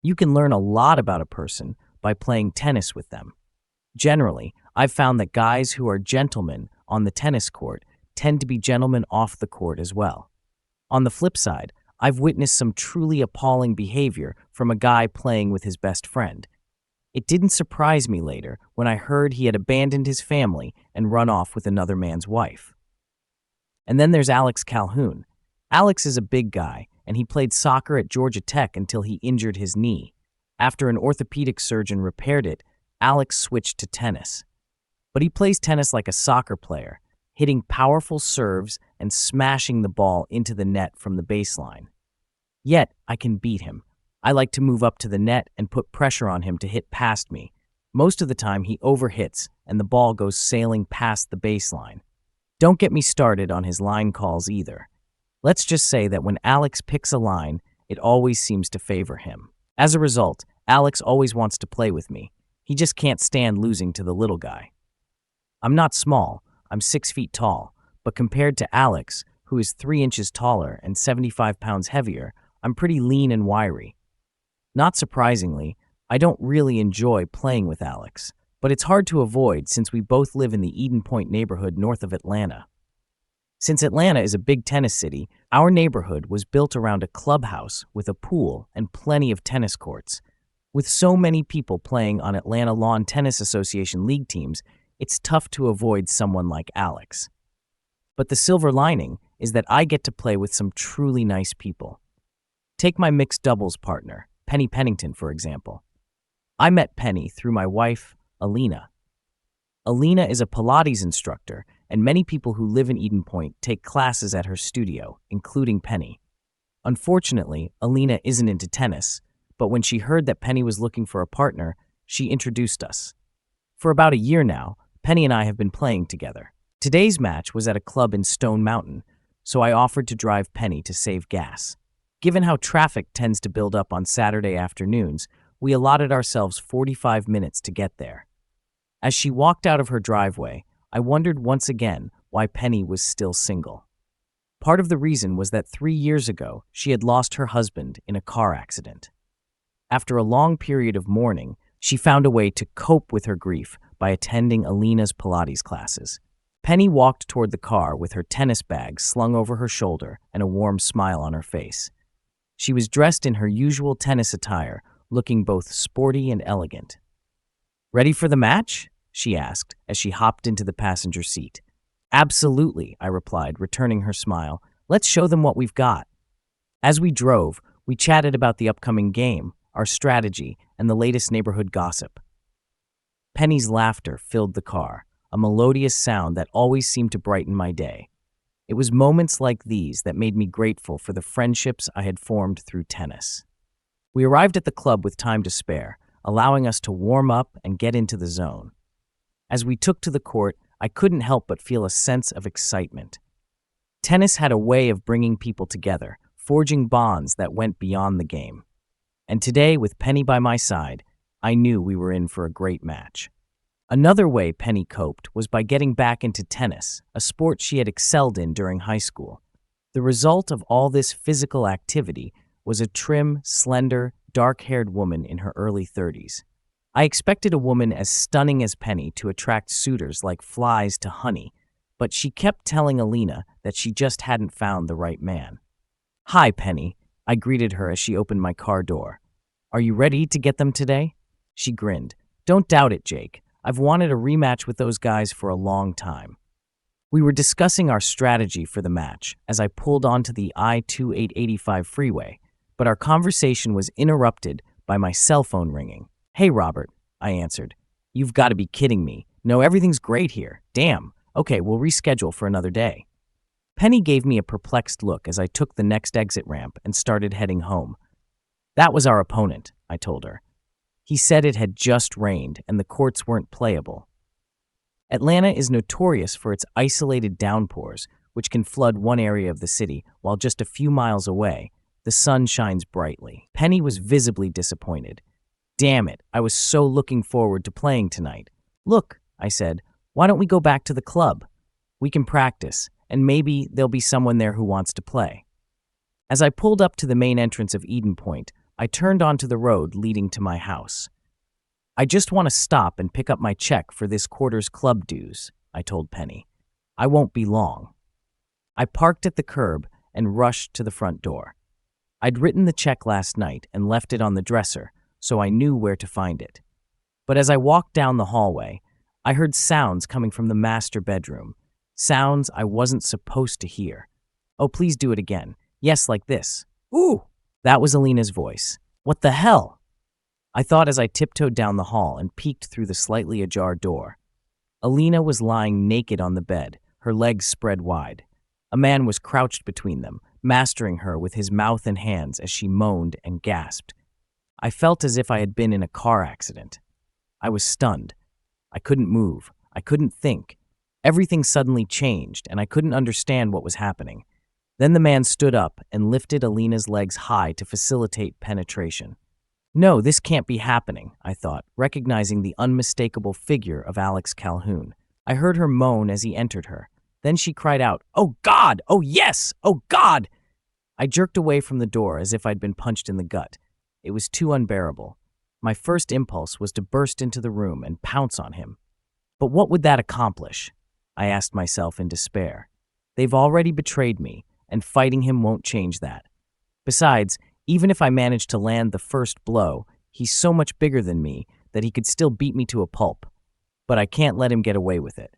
You can learn a lot about a person by playing tennis with them. Generally, I've found that guys who are gentlemen on the tennis court tend to be gentlemen off the court as well. On the flip side, I've witnessed some truly appalling behavior from a guy playing with his best friend. It didn't surprise me later when I heard he had abandoned his family and run off with another man's wife. And then there's Alex Calhoun. Alex is a big guy, and he played soccer at Georgia Tech until he injured his knee. After an orthopedic surgeon repaired it, Alex switched to tennis. But he plays tennis like a soccer player, hitting powerful serves and smashing the ball into the net from the baseline. Yet, I can beat him. I like to move up to the net and put pressure on him to hit past me. Most of the time, he overhits, and the ball goes sailing past the baseline. Don't get me started on his line calls either. Let's just say that when Alex picks a line, it always seems to favor him. As a result, Alex always wants to play with me. He just can't stand losing to the little guy. I'm not small, I'm 6 feet tall, but compared to Alex, who is 3 inches taller and 75 pounds heavier, I'm pretty lean and wiry. Not surprisingly, I don't really enjoy playing with Alex, but it's hard to avoid since we both live in the Eden Point neighborhood north of Atlanta. Since Atlanta is a big tennis city, our neighborhood was built around a clubhouse with a pool and plenty of tennis courts. With so many people playing on Atlanta Lawn Tennis Association league teams, it's tough to avoid someone like Alex. But the silver lining is that I get to play with some truly nice people. Take my mixed doubles partner, Penny Pennington, for example. I met Penny through my wife, Alina. Alina is a Pilates instructor, and many people who live in Eden Point take classes at her studio, including Penny. Unfortunately, Alina isn't into tennis, but when she heard that Penny was looking for a partner, she introduced us. For about a year now, Penny and I have been playing together. Today's match was at a club in Stone Mountain, so I offered to drive Penny to save gas. Given how traffic tends to build up on Saturday afternoons, we allotted ourselves 45 minutes to get there. As she walked out of her driveway, I wondered once again why Penny was still single. Part of the reason was that 3 years ago, she had lost her husband in a car accident. After a long period of mourning, she found a way to cope with her grief by attending Alina's Pilates classes. Penny walked toward the car with her tennis bag slung over her shoulder and a warm smile on her face. She was dressed in her usual tennis attire, looking both sporty and elegant. "Ready for the match?" she asked as she hopped into the passenger seat. "Absolutely," I replied, returning her smile. "Let's show them what we've got." As we drove, we chatted about the upcoming game, our strategy, and the latest neighborhood gossip. Penny's laughter filled the car, a melodious sound that always seemed to brighten my day. It was moments like these that made me grateful for the friendships I had formed through tennis. We arrived at the club with time to spare, allowing us to warm up and get into the zone. As we took to the court, I couldn't help but feel a sense of excitement. Tennis had a way of bringing people together, forging bonds that went beyond the game. And today, with Penny by my side, I knew we were in for a great match. Another way Penny coped was by getting back into tennis, a sport she had excelled in during high school. The result of all this physical activity was a trim, slender, dark-haired woman in her early 30s. I expected a woman as stunning as Penny to attract suitors like flies to honey, but she kept telling Alina that she just hadn't found the right man. "Hi, Penny," I greeted her as she opened my car door. "Are you ready to get them today?" She grinned. "Don't doubt it, Jake. I've wanted a rematch with those guys for a long time." We were discussing our strategy for the match as I pulled onto the I-2885 freeway, but our conversation was interrupted by my cell phone ringing. "Hey, Robert," I answered. "You've got to be kidding me. No, everything's great here. Damn. Okay, we'll reschedule for another day." Penny gave me a perplexed look as I took the next exit ramp and started heading home. "That was our opponent," I told her. "He said it had just rained and the courts weren't playable." Atlanta is notorious for its isolated downpours, which can flood one area of the city, while just a few miles away, the sun shines brightly. Penny was visibly disappointed. "Damn it, I was so looking forward to playing tonight." "Look," I said, "why don't we go back to the club? We can practice, and maybe there'll be someone there who wants to play." As I pulled up to the main entrance of Eden Point, I turned onto the road leading to my house. I just want to stop and pick up my check for this quarter's club dues, I told Penny. I won't be long. I parked at the curb and rushed to the front door. I'd written the check last night and left it on the dresser, so I knew where to find it. But as I walked down the hallway, I heard sounds coming from the master bedroom, sounds I wasn't supposed to hear. Oh, please do it again. Yes, like this. Ooh! That was Alina's voice. What the hell? I thought as I tiptoed down the hall and peeked through the slightly ajar door. Alina was lying naked on the bed, her legs spread wide. A man was crouched between them, mastering her with his mouth and hands as she moaned and gasped. I felt as if I had been in a car accident. I was stunned. I couldn't move. I couldn't think. Everything suddenly changed, and I couldn't understand what was happening. Then the man stood up and lifted Alina's legs high to facilitate penetration. No, this can't be happening, I thought, recognizing the unmistakable figure of Alex Calhoun. I heard her moan as he entered her. Then she cried out, "Oh God! Oh yes! Oh God!" I jerked away from the door as if I'd been punched in the gut. It was too unbearable. My first impulse was to burst into the room and pounce on him. But what would that accomplish? I asked myself in despair. They've already betrayed me, and fighting him won't change that. Besides, even if I managed to land the first blow, he's so much bigger than me that he could still beat me to a pulp. But I can't let him get away with it.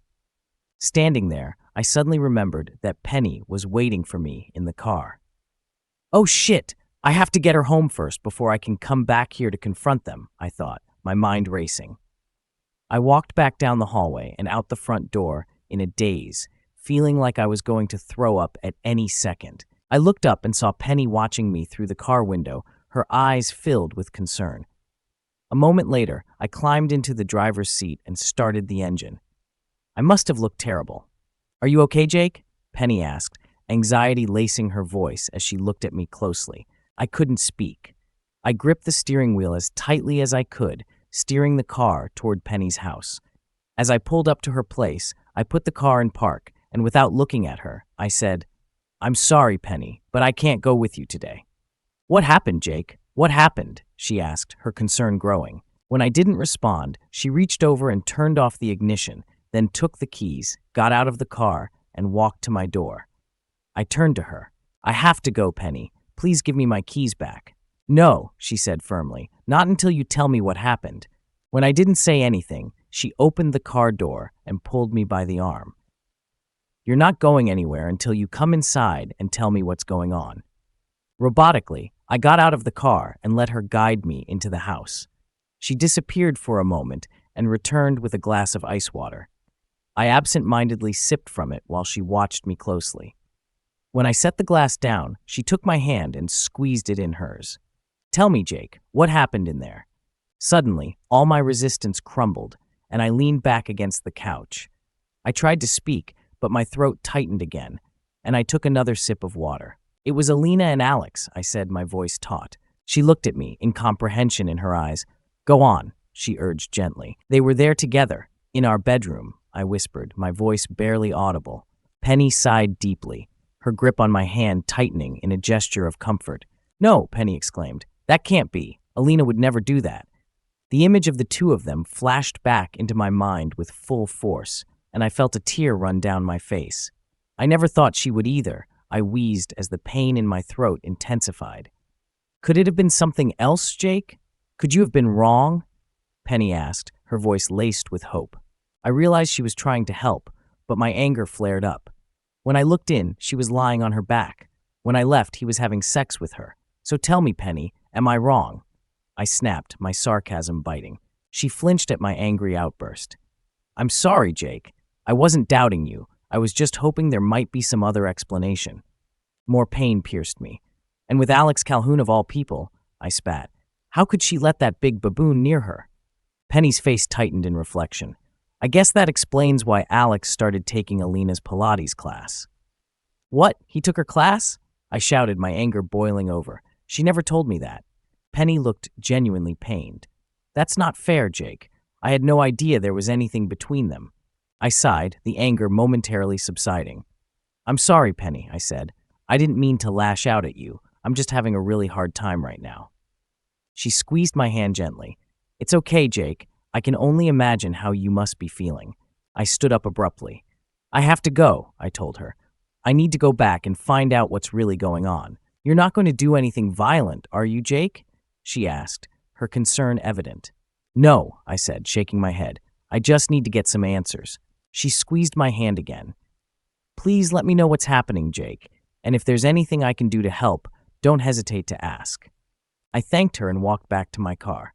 Standing there, I suddenly remembered that Penny was waiting for me in the car. Oh shit! I have to get her home first before I can come back here to confront them, I thought, my mind racing. I walked back down the hallway and out the front door in a daze, feeling like I was going to throw up at any second. I looked up and saw Penny watching me through the car window, her eyes filled with concern. A moment later, I climbed into the driver's seat and started the engine. I must have looked terrible. Are you okay, Jake? Penny asked, anxiety lacing her voice as she looked at me closely. I couldn't speak. I gripped the steering wheel as tightly as I could, steering the car toward Penny's house. As I pulled up to her place, I put the car in park, and without looking at her, I said, "I'm sorry, Penny, but I can't go with you today." What happened, Jake? What happened? She asked, her concern growing. When I didn't respond, she reached over and turned off the ignition, then took the keys, got out of the car, and walked to my door. I turned to her. "I have to go, Penny. Please give me my keys back." "No," she said firmly, "not until you tell me what happened." When I didn't say anything, she opened the car door and pulled me by the arm. "You're not going anywhere until you come inside and tell me what's going on." Robotically, I got out of the car and let her guide me into the house. She disappeared for a moment and returned with a glass of ice water. I absent-mindedly sipped from it while she watched me closely. When I set the glass down, she took my hand and squeezed it in hers. "Tell me, Jake, what happened in there?" Suddenly, all my resistance crumbled, and I leaned back against the couch. I tried to speak, but my throat tightened again, and I took another sip of water. "It was Alina and Alex," I said, my voice taut. She looked at me, incomprehension in her eyes. "Go on," she urged gently. "They were there together, in our bedroom," I whispered, my voice barely audible. Penny sighed deeply, her grip on my hand tightening in a gesture of comfort. "No," Penny exclaimed. "That can't be. Alina would never do that." The image of the two of them flashed back into my mind with full force, and I felt a tear run down my face. "I never thought she would either," I wheezed as the pain in my throat intensified. "Could it have been something else, Jake? Could you have been wrong?" Penny asked, her voice laced with hope. I realized she was trying to help, but my anger flared up. When I looked in, she was lying on her back. When I left, he was having sex with her. So tell me, Penny, am I wrong? I snapped, my sarcasm biting. She flinched at my angry outburst. "I'm sorry, Jake. I wasn't doubting you. I was just hoping there might be some other explanation." More pain pierced me. "And with Alex Calhoun of all people," I spat. "How could she let that big baboon near her?" Penny's face tightened in reflection. "I guess that explains why Alex started taking Alina's Pilates class." "What? He took her class?" I shouted, my anger boiling over. "She never told me that." Penny looked genuinely pained. "That's not fair, Jake. I had no idea there was anything between them." I sighed, the anger momentarily subsiding. "I'm sorry, Penny," I said. "I didn't mean to lash out at you. I'm just having a really hard time right now." She squeezed my hand gently. It's okay, Jake. I can only imagine how you must be feeling. I stood up abruptly. I have to go, I told her. I need to go back and find out what's really going on. You're not going to do anything violent, are you, Jake? She asked, her concern evident. No, I said, shaking my head. I just need to get some answers. She squeezed my hand again. Please let me know what's happening, Jake, and if there's anything I can do to help, don't hesitate to ask. I thanked her and walked back to my car.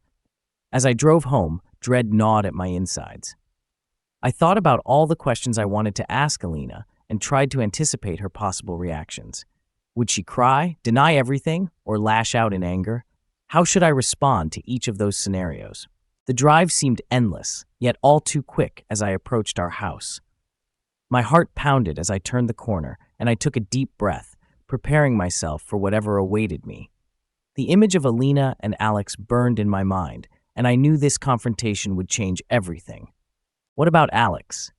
As I drove home, dread gnawed at my insides. I thought about all the questions I wanted to ask Alina and tried to anticipate her possible reactions. Would she cry, deny everything, or lash out in anger? How should I respond to each of those scenarios? The drive seemed endless, yet all too quick as I approached our house. My heart pounded as I turned the corner, and I took a deep breath, preparing myself for whatever awaited me. The image of Alina and Alex burned in my mind, and I knew this confrontation would change everything. What about Alex?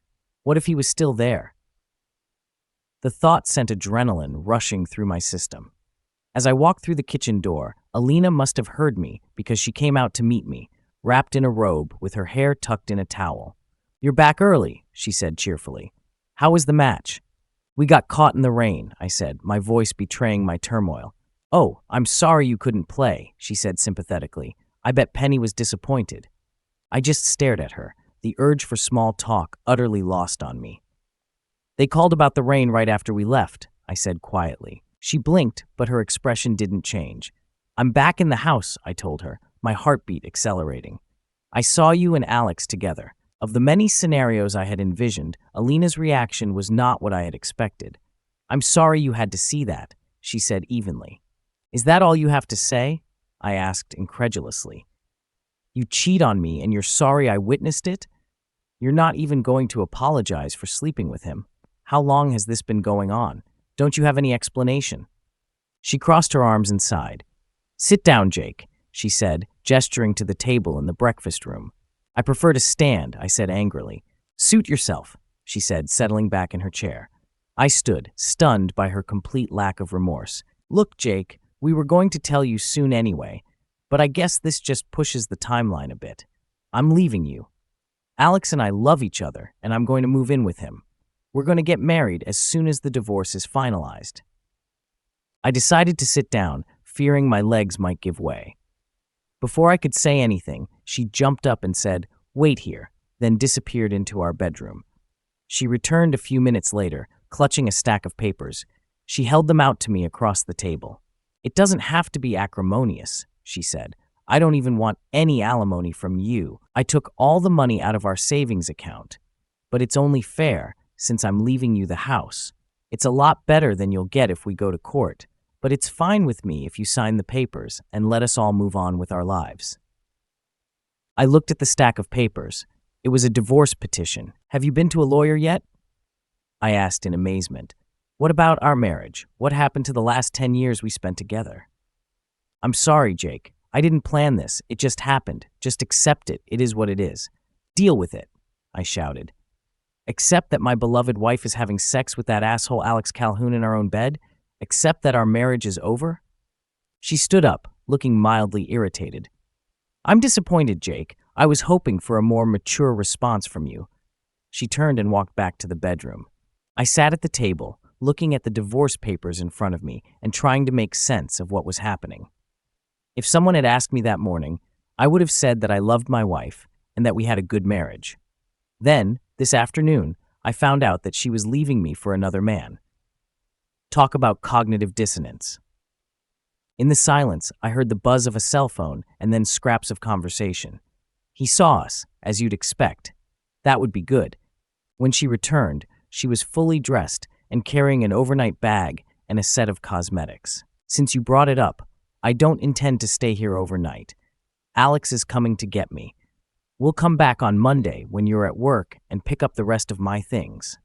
What if he was still there? The thought sent adrenaline rushing through my system. As I walked through the kitchen door, Alina must have heard me because she came out to meet me, wrapped in a robe with her hair tucked in a towel. You're back early, she said cheerfully. How was the match? We got caught in the rain, I said, my voice betraying my turmoil. Oh, I'm sorry you couldn't play, she said sympathetically. I bet Penny was disappointed. I just stared at her, the urge for small talk utterly lost on me. They called about the rain right after we left, I said quietly. She blinked, but her expression didn't change. I'm back in the house, I told her, my heartbeat accelerating. I saw you and Alex together. Of the many scenarios I had envisioned, Alina's reaction was not what I had expected. I'm sorry you had to see that, she said evenly. Is that all you have to say? I asked incredulously. You cheat on me and you're sorry I witnessed it? You're not even going to apologize for sleeping with him. How long has this been going on? Don't you have any explanation? She crossed her arms and sighed. Sit down, Jake, she said, gesturing to the table in the breakfast room. I prefer to stand, I said angrily. Suit yourself, she said, settling back in her chair. I stood, stunned by her complete lack of remorse. Look, Jake, we were going to tell you soon anyway, but I guess this just pushes the timeline a bit. I'm leaving you. Alex and I love each other, and I'm going to move in with him. We're going to get married as soon as the divorce is finalized. I decided to sit down, fearing my legs might give way. Before I could say anything, she jumped up and said, Wait here, then disappeared into our bedroom. She returned a few minutes later, clutching a stack of papers. She held them out to me across the table. It doesn't have to be acrimonious, she said. I don't even want any alimony from you. I took all the money out of our savings account. But it's only fair, since I'm leaving you the house. It's a lot better than you'll get if we go to court, but it's fine with me if you sign the papers and let us all move on with our lives. I looked at the stack of papers. It was a divorce petition. Have you been to a lawyer yet? I asked in amazement. What about our marriage? What happened to the last 10 years we spent together? I'm sorry, Jake. I didn't plan this. It just happened. Just accept it. It is what it is. Deal with it, I shouted. Accept that my beloved wife is having sex with that asshole Alex Calhoun in our own bed? Accept that our marriage is over? She stood up, looking mildly irritated. I'm disappointed, Jake. I was hoping for a more mature response from you. She turned and walked back to the bedroom. I sat at the table, looking at the divorce papers in front of me and trying to make sense of what was happening. If someone had asked me that morning, I would have said that I loved my wife and that we had a good marriage. Then, this afternoon, I found out that she was leaving me for another man. Talk about cognitive dissonance. In the silence, I heard the buzz of a cell phone and then scraps of conversation. He saw us, as you'd expect. That would be good. When she returned, she was fully dressed and carrying an overnight bag and a set of cosmetics. Since you brought it up, I don't intend to stay here overnight. Alex is coming to get me. We'll come back on Monday when you're at work and pick up the rest of my things.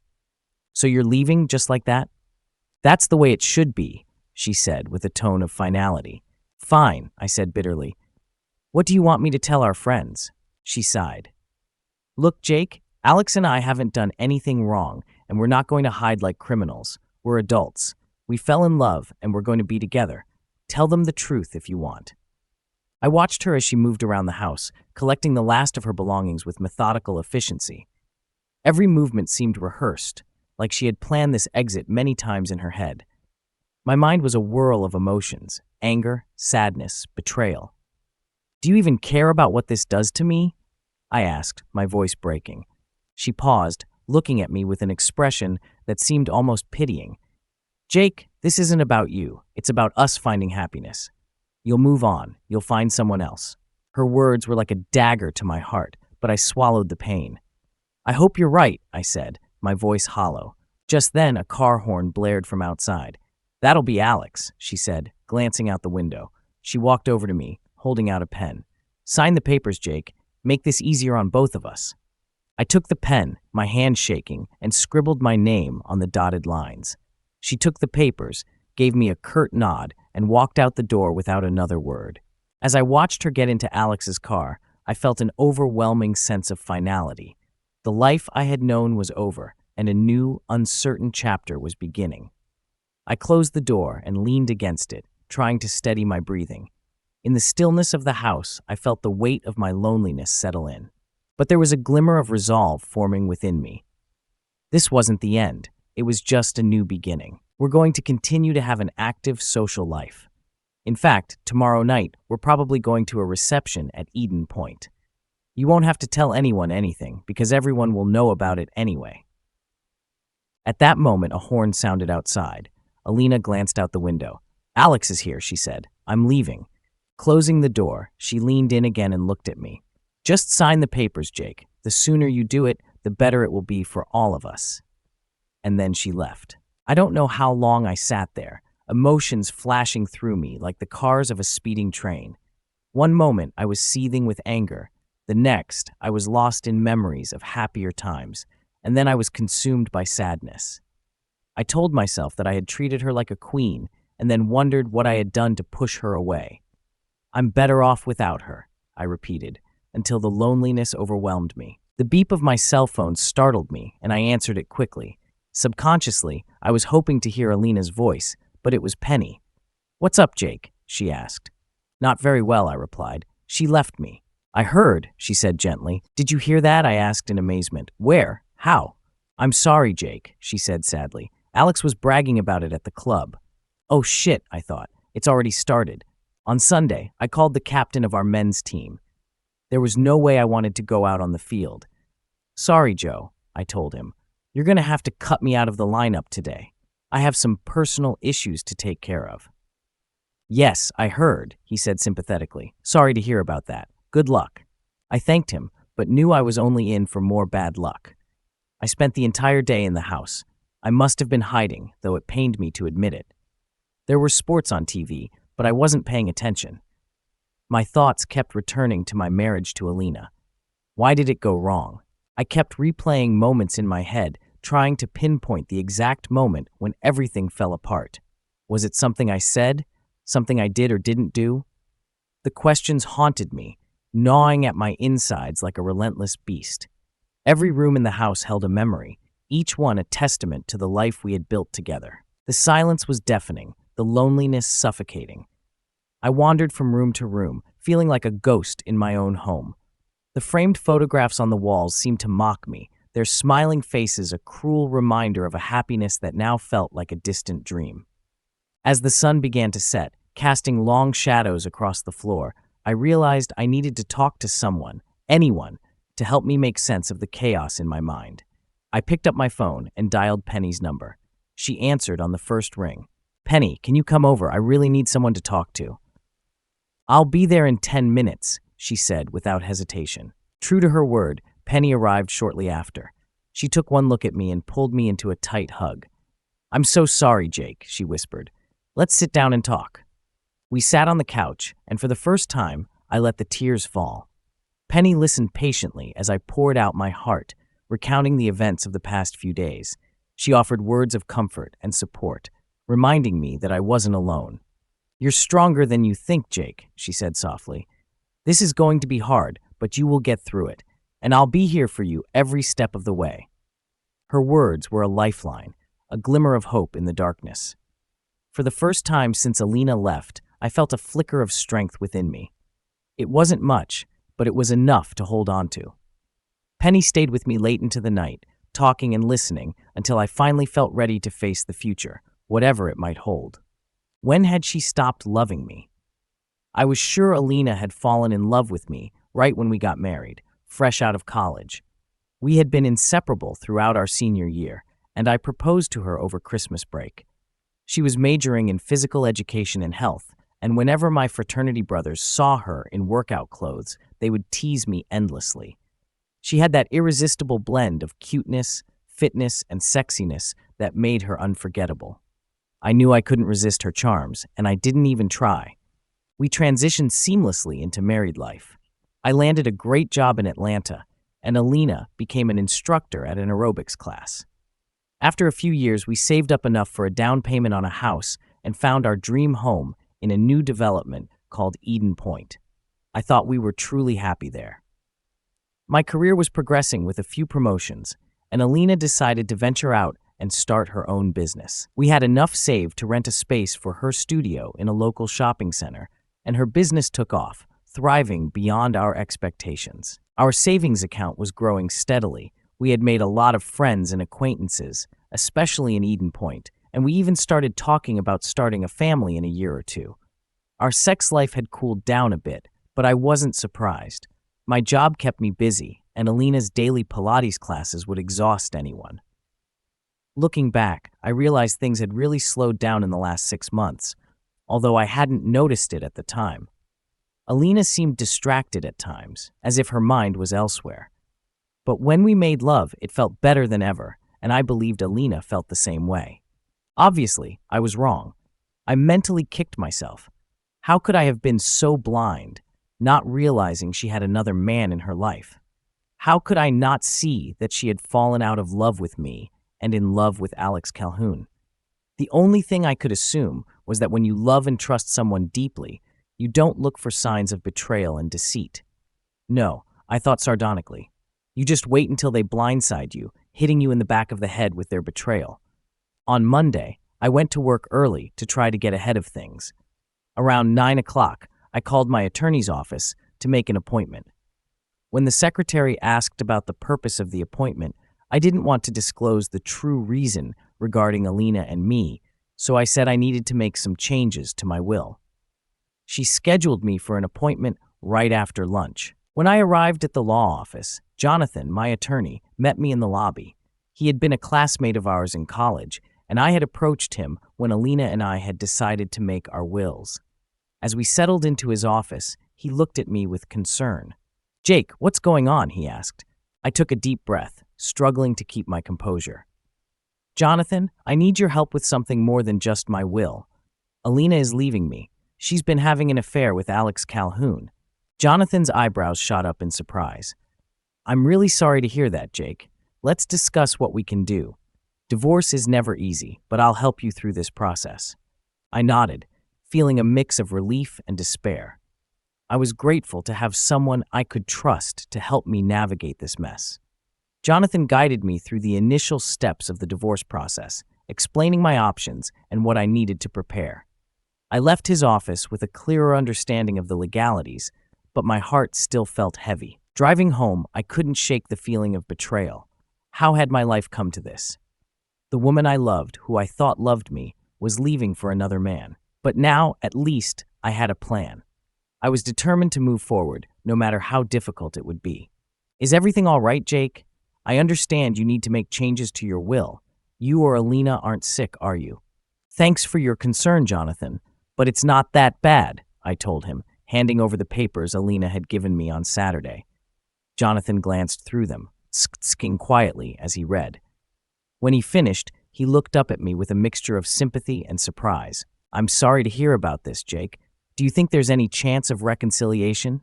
So you're leaving just like that? That's the way it should be, she said with a tone of finality. Fine, I said bitterly. What do you want me to tell our friends? She sighed. Look, Jake, Alex and I haven't done anything wrong, and we're not going to hide like criminals. We're adults. We fell in love, and we're going to be together. Tell them the truth if you want. I watched her as she moved around the house, collecting the last of her belongings with methodical efficiency. Every movement seemed rehearsed, like she had planned this exit many times in her head. My mind was a whirl of emotions: anger, sadness, betrayal. "Do you even care about what this does to me?" I asked, my voice breaking. She paused, looking at me with an expression that seemed almost pitying. "Jake, this isn't about you. It's about us finding happiness. You'll move on. You'll find someone else." Her words were like a dagger to my heart, but I swallowed the pain. "I hope you're right," I said, my voice hollow. Just then, a car horn blared from outside. "That'll be Alex," she said, glancing out the window. She walked over to me, holding out a pen. "Sign the papers, Jake. Make this easier on both of us." I took the pen, my hand shaking, and scribbled my name on the dotted lines. She took the papers, gave me a curt nod, and walked out the door without another word. As I watched her get into Alex's car, I felt an overwhelming sense of finality. The life I had known was over, and a new, uncertain chapter was beginning. I closed the door and leaned against it, trying to steady my breathing. In the stillness of the house, I felt the weight of my loneliness settle in. But there was a glimmer of resolve forming within me. This wasn't the end. It was just a new beginning. We're going to continue to have an active social life. In fact, tomorrow night, we're probably going to a reception at Eden Point. You won't have to tell anyone anything, because everyone will know about it anyway. At that moment, a horn sounded outside. Alina glanced out the window. "Alex is here," she said. "I'm leaving." Closing the door, she leaned in again and looked at me. "Just sign the papers, Jake. The sooner you do it, the better it will be for all of us." And then she left. I don't know how long I sat there, emotions flashing through me like the cars of a speeding train. One moment, I was seething with anger. The next, I was lost in memories of happier times, and then I was consumed by sadness. I told myself that I had treated her like a queen, and then wondered what I had done to push her away. "I'm better off without her," I repeated, until the loneliness overwhelmed me. The beep of my cell phone startled me, and I answered it quickly. Subconsciously, I was hoping to hear Alina's voice, but it was Penny. "What's up, Jake?" she asked. "Not very well," I replied. "She left me." "I heard," she said gently. "Did you hear that?" I asked in amazement. "Where? How?" "I'm sorry, Jake," she said sadly. "Alex was bragging about it at the club." "Oh shit," I thought. "It's already started." On Sunday, I called the captain of our men's team. There was no way I wanted to go out on the field. "Sorry, Joe," I told him. "You're going to have to cut me out of the lineup today. I have some personal issues to take care of." "Yes, I heard," he said sympathetically. "Sorry to hear about that. Good luck." I thanked him, but knew I was only in for more bad luck. I spent the entire day in the house. I must have been hiding, though it pained me to admit it. There were sports on TV, but I wasn't paying attention. My thoughts kept returning to my marriage to Alina. Why did it go wrong? I kept replaying moments in my head, trying to pinpoint the exact moment when everything fell apart. Was it something I said? Something I did or didn't do? The questions haunted me, gnawing at my insides like a relentless beast. Every room in the house held a memory, each one a testament to the life we had built together. The silence was deafening, the loneliness suffocating. I wandered from room to room, feeling like a ghost in my own home. The framed photographs on the walls seemed to mock me, their smiling faces a cruel reminder of a happiness that now felt like a distant dream. As the sun began to set, casting long shadows across the floor, I realized I needed to talk to someone, anyone, to help me make sense of the chaos in my mind. I picked up my phone and dialed Penny's number. She answered on the first ring. "Penny, can you come over? I really need someone to talk to." "I'll be there in 10 minutes, she said without hesitation. True to her word, Penny arrived shortly after. She took one look at me and pulled me into a tight hug. "I'm so sorry, Jake," she whispered. "Let's sit down and talk." We sat on the couch, and for the first time, I let the tears fall. Penny listened patiently as I poured out my heart, recounting the events of the past few days. She offered words of comfort and support, reminding me that I wasn't alone. "You're stronger than you think, Jake," she said softly. "This is going to be hard, but you will get through it, and I'll be here for you every step of the way." Her words were a lifeline, a glimmer of hope in the darkness. For the first time since Alina left, I felt a flicker of strength within me. It wasn't much, but it was enough to hold on to. Penny stayed with me late into the night, talking and listening until I finally felt ready to face the future, whatever it might hold. When had she stopped loving me? I was sure Alina had fallen in love with me right when we got married, fresh out of college. We had been inseparable throughout our senior year, and I proposed to her over Christmas break. She was majoring in physical education and health, and whenever my fraternity brothers saw her in workout clothes, they would tease me endlessly. She had that irresistible blend of cuteness, fitness, and sexiness that made her unforgettable. I knew I couldn't resist her charms, and I didn't even try. We transitioned seamlessly into married life. I landed a great job in Atlanta, and Alina became an instructor at an aerobics class. After a few years, we saved up enough for a down payment on a house and found our dream home in a new development called Eden Point. I thought we were truly happy there. My career was progressing with a few promotions, and Alina decided to venture out and start her own business. We had enough saved to rent a space for her studio in a local shopping center, and her business took off, thriving beyond our expectations. Our savings account was growing steadily. We had made a lot of friends and acquaintances, especially in Eden Point, and we even started talking about starting a family in a year or two. Our sex life had cooled down a bit, but I wasn't surprised. My job kept me busy, and Alina's daily Pilates classes would exhaust anyone. Looking back, I realized things had really slowed down in the last 6 months, although I hadn't noticed it at the time. Alina seemed distracted at times, as if her mind was elsewhere. But when we made love, it felt better than ever, and I believed Alina felt the same way. Obviously, I was wrong. I mentally kicked myself. How could I have been so blind, not realizing she had another man in her life? How could I not see that she had fallen out of love with me and in love with Alex Calhoun? The only thing I could assume was that when you love and trust someone deeply, you don't look for signs of betrayal and deceit. No, I thought sardonically. You just wait until they blindside you, hitting you in the back of the head with their betrayal. On Monday, I went to work early to try to get ahead of things. Around 9 o'clock, I called my attorney's office to make an appointment. When the secretary asked about the purpose of the appointment, I didn't want to disclose the true reason regarding Alina and me, so I said I needed to make some changes to my will. She scheduled me for an appointment right after lunch. When I arrived at the law office, Jonathan, my attorney, met me in the lobby. He had been a classmate of ours in college, and I had approached him when Alina and I had decided to make our wills. As we settled into his office, he looked at me with concern. "Jake, what's going on?" he asked. I took a deep breath, struggling to keep my composure. "Jonathan, I need your help with something more than just my will. Alina is leaving me. She's been having an affair with Alex Calhoun." Jonathan's eyebrows shot up in surprise. "I'm really sorry to hear that, Jake. Let's discuss what we can do. Divorce is never easy, but I'll help you through this process." I nodded, feeling a mix of relief and despair. I was grateful to have someone I could trust to help me navigate this mess. Jonathan guided me through the initial steps of the divorce process, explaining my options and what I needed to prepare. I left his office with a clearer understanding of the legalities, but my heart still felt heavy. Driving home, I couldn't shake the feeling of betrayal. How had my life come to this? The woman I loved, who I thought loved me, was leaving for another man. But now, at least, I had a plan. I was determined to move forward, no matter how difficult it would be. "Is everything all right, Jake? I understand you need to make changes to your will. You or Alina aren't sick, are you?" "Thanks for your concern, Jonathan, but it's not that bad," I told him, handing over the papers Alina had given me on Saturday. Jonathan glanced through them, sking quietly as he read. When he finished, he looked up at me with a mixture of sympathy and surprise. "I'm sorry to hear about this, Jake. Do you think there's any chance of reconciliation?"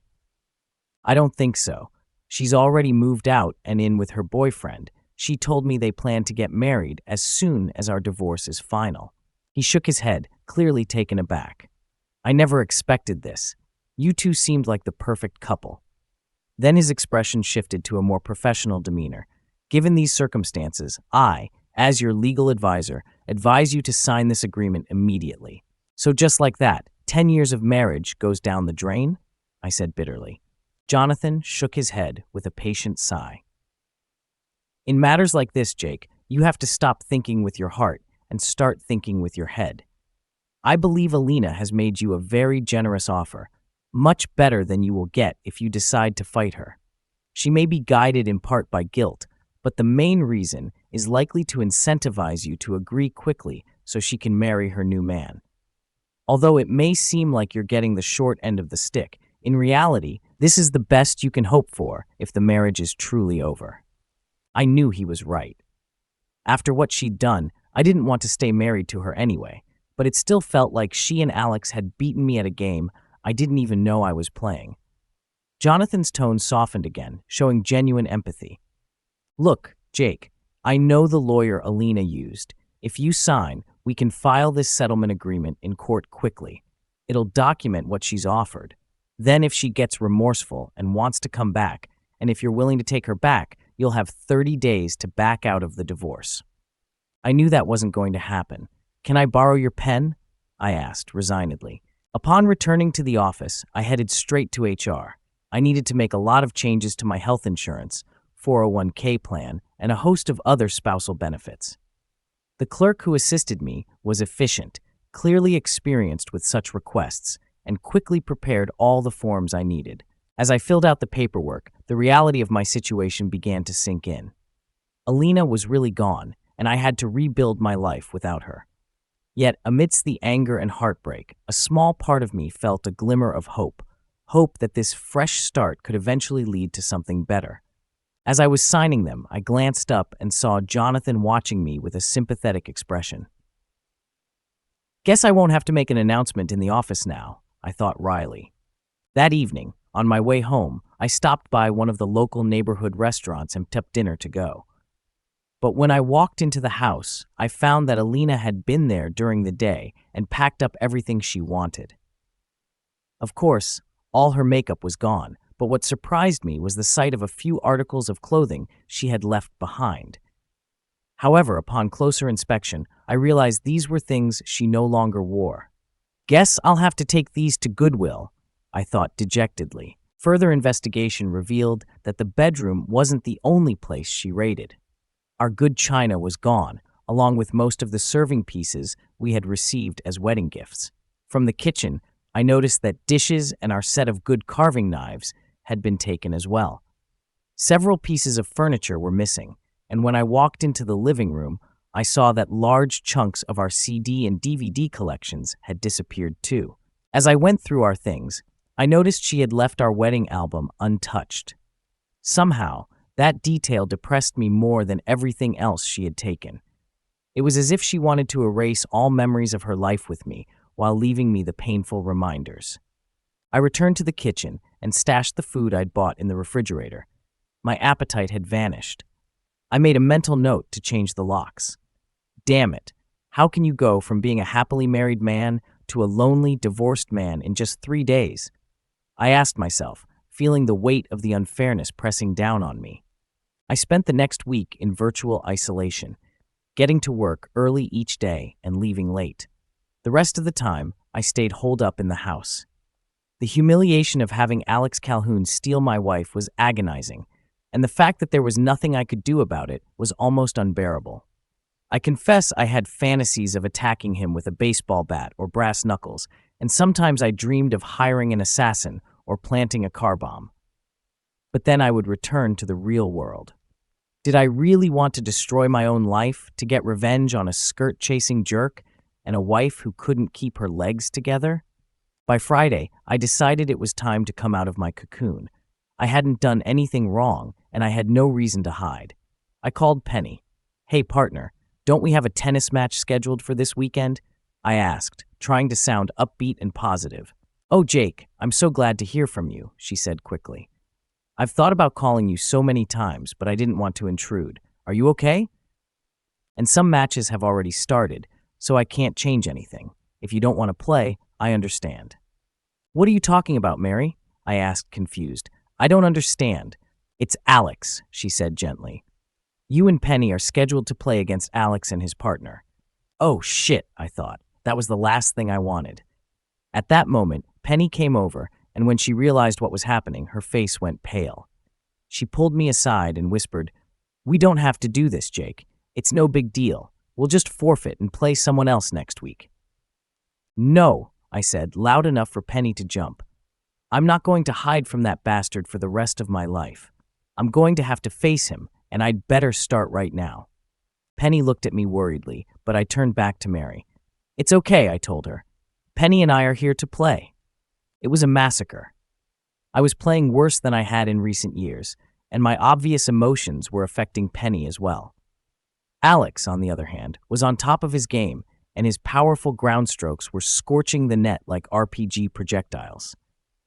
"I don't think so. She's already moved out and in with her boyfriend. She told me they plan to get married as soon as our divorce is final." He shook his head, clearly taken aback. "I never expected this. You two seemed like the perfect couple." Then his expression shifted to a more professional demeanor. "Given these circumstances, I, as your legal advisor, advise you to sign this agreement immediately." So just like that, 10 years of marriage goes down the drain? I said bitterly. Jonathan shook his head with a patient sigh. In matters like this, Jake, you have to stop thinking with your heart and start thinking with your head. I believe Alina has made you a very generous offer, much better than you will get if you decide to fight her. She may be guided in part by guilt, but the main reason is likely to incentivize you to agree quickly so she can marry her new man. Although it may seem like you're getting the short end of the stick, in reality, this is the best you can hope for if the marriage is truly over. I knew he was right. After what she'd done, I didn't want to stay married to her anyway, but it still felt like she and Alex had beaten me at a game I didn't even know I was playing. Jonathan's tone softened again, showing genuine empathy. Look, Jake, I know the lawyer Alina used. If you sign, we can file this settlement agreement in court quickly. It'll document what she's offered. Then if she gets remorseful and wants to come back, and if you're willing to take her back, you'll have 30 days to back out of the divorce. I knew that wasn't going to happen. Can I borrow your pen? I asked, resignedly. Upon returning to the office, I headed straight to HR. I needed to make a lot of changes to my health insurance, 401k plan, and a host of other spousal benefits. The clerk who assisted me was efficient, clearly experienced with such requests, and quickly prepared all the forms I needed. As I filled out the paperwork, the reality of my situation began to sink in. Alina was really gone, and I had to rebuild my life without her. Yet, amidst the anger and heartbreak, a small part of me felt a glimmer of hope that this fresh start could eventually lead to something better. As I was signing them, I glanced up and saw Jonathan watching me with a sympathetic expression. Guess I won't have to make an announcement in the office now, I thought wryly. That evening, on my way home, I stopped by one of the local neighborhood restaurants and took dinner to go. But when I walked into the house, I found that Alina had been there during the day and packed up everything she wanted. Of course, all her makeup was gone, but what surprised me was the sight of a few articles of clothing she had left behind. However, upon closer inspection, I realized these were things she no longer wore. Guess I'll have to take these to Goodwill, I thought dejectedly. Further investigation revealed that the bedroom wasn't the only place she raided. Our good china was gone, along with most of the serving pieces we had received as wedding gifts. From the kitchen, I noticed that dishes and our set of good carving knives had been taken as well. Several pieces of furniture were missing, and when I walked into the living room, I saw that large chunks of our CD and DVD collections had disappeared too. As I went through our things, I noticed she had left our wedding album untouched. Somehow, that detail depressed me more than everything else she had taken. It was as if she wanted to erase all memories of her life with me while leaving me the painful reminders. I returned to the kitchen and stashed the food I'd bought in the refrigerator. My appetite had vanished. I made a mental note to change the locks. Damn it, how can you go from being a happily married man to a lonely, divorced man in just 3 days? I asked myself, feeling the weight of the unfairness pressing down on me. I spent the next week in virtual isolation, getting to work early each day and leaving late. The rest of the time, I stayed holed up in the house. The humiliation of having Alex Calhoun steal my wife was agonizing, and the fact that there was nothing I could do about it was almost unbearable. I confess I had fantasies of attacking him with a baseball bat or brass knuckles, and sometimes I dreamed of hiring an assassin or planting a car bomb. But then I would return to the real world. Did I really want to destroy my own life to get revenge on a skirt-chasing jerk and a wife who couldn't keep her legs together? By Friday, I decided it was time to come out of my cocoon. I hadn't done anything wrong, and I had no reason to hide. I called Penny. "Hey, partner, don't we have a tennis match scheduled for this weekend?" I asked, trying to sound upbeat and positive. "Oh, Jake, I'm so glad to hear from you," she said quickly. "I've thought about calling you so many times, but I didn't want to intrude. Are you okay?" "And some matches have already started, so I can't change anything. If you don't want to play, I understand." "What are you talking about, Mary?" I asked, confused. "I don't understand." "It's Alex," she said gently. "You and Penny are scheduled to play against Alex and his partner." Oh shit, I thought. That was the last thing I wanted. At that moment, Penny came over and when she realized what was happening, her face went pale. She pulled me aside and whispered, "We don't have to do this, Jake. It's no big deal. We'll just forfeit and play someone else next week." "No," I said, loud enough for Penny to jump. "I'm not going to hide from that bastard for the rest of my life. I'm going to have to face him, and I'd better start right now." Penny looked at me worriedly, but I turned back to Mary. "It's okay," I told her. "Penny and I are here to play." It was a massacre. I was playing worse than I had in recent years, and my obvious emotions were affecting Penny as well. Alex, on the other hand, was on top of his game, and his powerful ground strokes were scorching the net like RPG projectiles.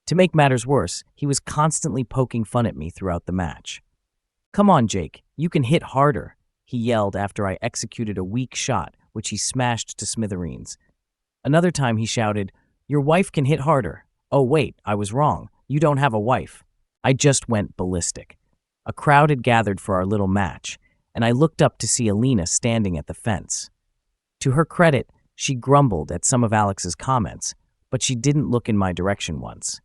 To make matters worse, he was constantly poking fun at me throughout the match. "Come on, Jake, you can hit harder," he yelled after I executed a weak shot, which he smashed to smithereens. Another time he shouted, "Your wife can hit harder." "Oh wait, I was wrong. You don't have a wife." I just went ballistic. A crowd had gathered for our little match, and I looked up to see Alina standing at the fence. To her credit, she grumbled at some of Alex's comments, but she didn't look in my direction once.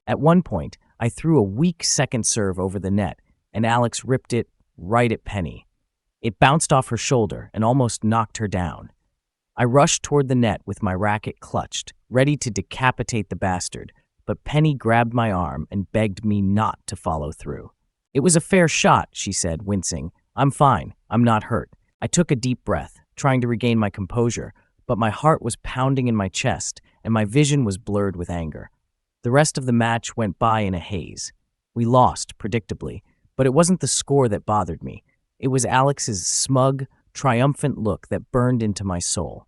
At one point, I threw a weak second serve over the net, and Alex ripped it right at Penny. It bounced off her shoulder and almost knocked her down. I rushed toward the net with my racket clutched, ready to decapitate the bastard, but Penny grabbed my arm and begged me not to follow through. "It was a fair shot," she said, wincing. "I'm fine. I'm not hurt." I took a deep breath, trying to regain my composure, but my heart was pounding in my chest and my vision was blurred with anger. The rest of the match went by in a haze. We lost, predictably, but it wasn't the score that bothered me. It was Alex's smug, triumphant look that burned into my soul.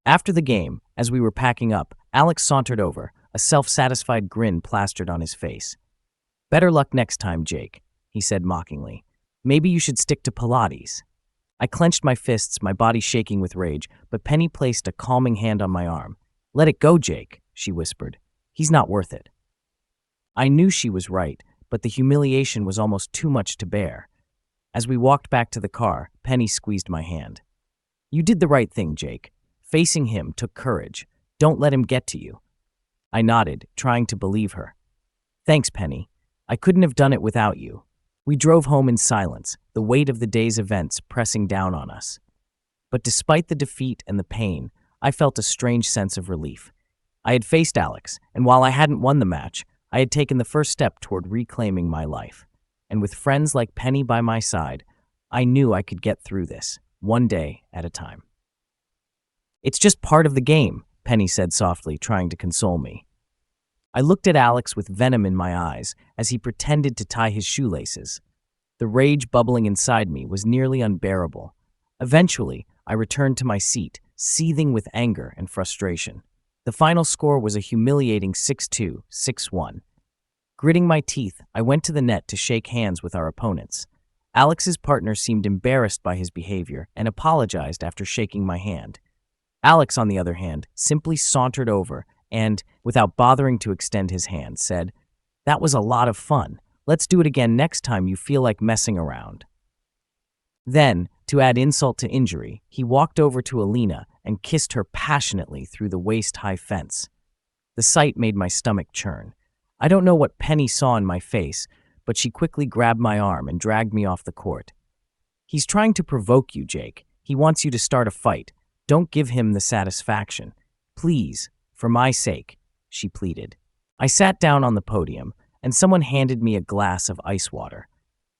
After the game, as we were packing up, Alex sauntered over, a self-satisfied grin plastered on his face. "Better luck next time, Jake," he said mockingly. "Maybe you should stick to Pilates." I clenched my fists, my body shaking with rage, but Penny placed a calming hand on my arm. "Let it go, Jake," she whispered. "He's not worth it." I knew she was right, but the humiliation was almost too much to bear. As we walked back to the car, Penny squeezed my hand. "You did the right thing, Jake. Facing him took courage. Don't let him get to you." I nodded, trying to believe her. "Thanks, Penny. I couldn't have done it without you." We drove home in silence, the weight of the day's events pressing down on us. But despite the defeat and the pain, I felt a strange sense of relief. I had faced Alex, and while I hadn't won the match, I had taken the first step toward reclaiming my life. And with friends like Penny by my side, I knew I could get through this, one day at a time. "It's just part of the game," Penny said softly, trying to console me. I looked at Alex with venom in my eyes as he pretended to tie his shoelaces. The rage bubbling inside me was nearly unbearable. Eventually, I returned to my seat, seething with anger and frustration. The final score was a humiliating 6-2, 6-1. Gritting my teeth, I went to the net to shake hands with our opponents. Alex's partner seemed embarrassed by his behavior and apologized after shaking my hand. Alex, on the other hand, simply sauntered over and, without bothering to extend his hand, said, "That was a lot of fun. Let's do it again next time you feel like messing around." Then, to add insult to injury, he walked over to Alina and kissed her passionately through the waist-high fence. The sight made my stomach churn. I don't know what Penny saw in my face, but she quickly grabbed my arm and dragged me off the court. "He's trying to provoke you, Jake. He wants you to start a fight. Don't give him the satisfaction. Please, for my sake," she pleaded. I sat down on the podium, and someone handed me a glass of ice water.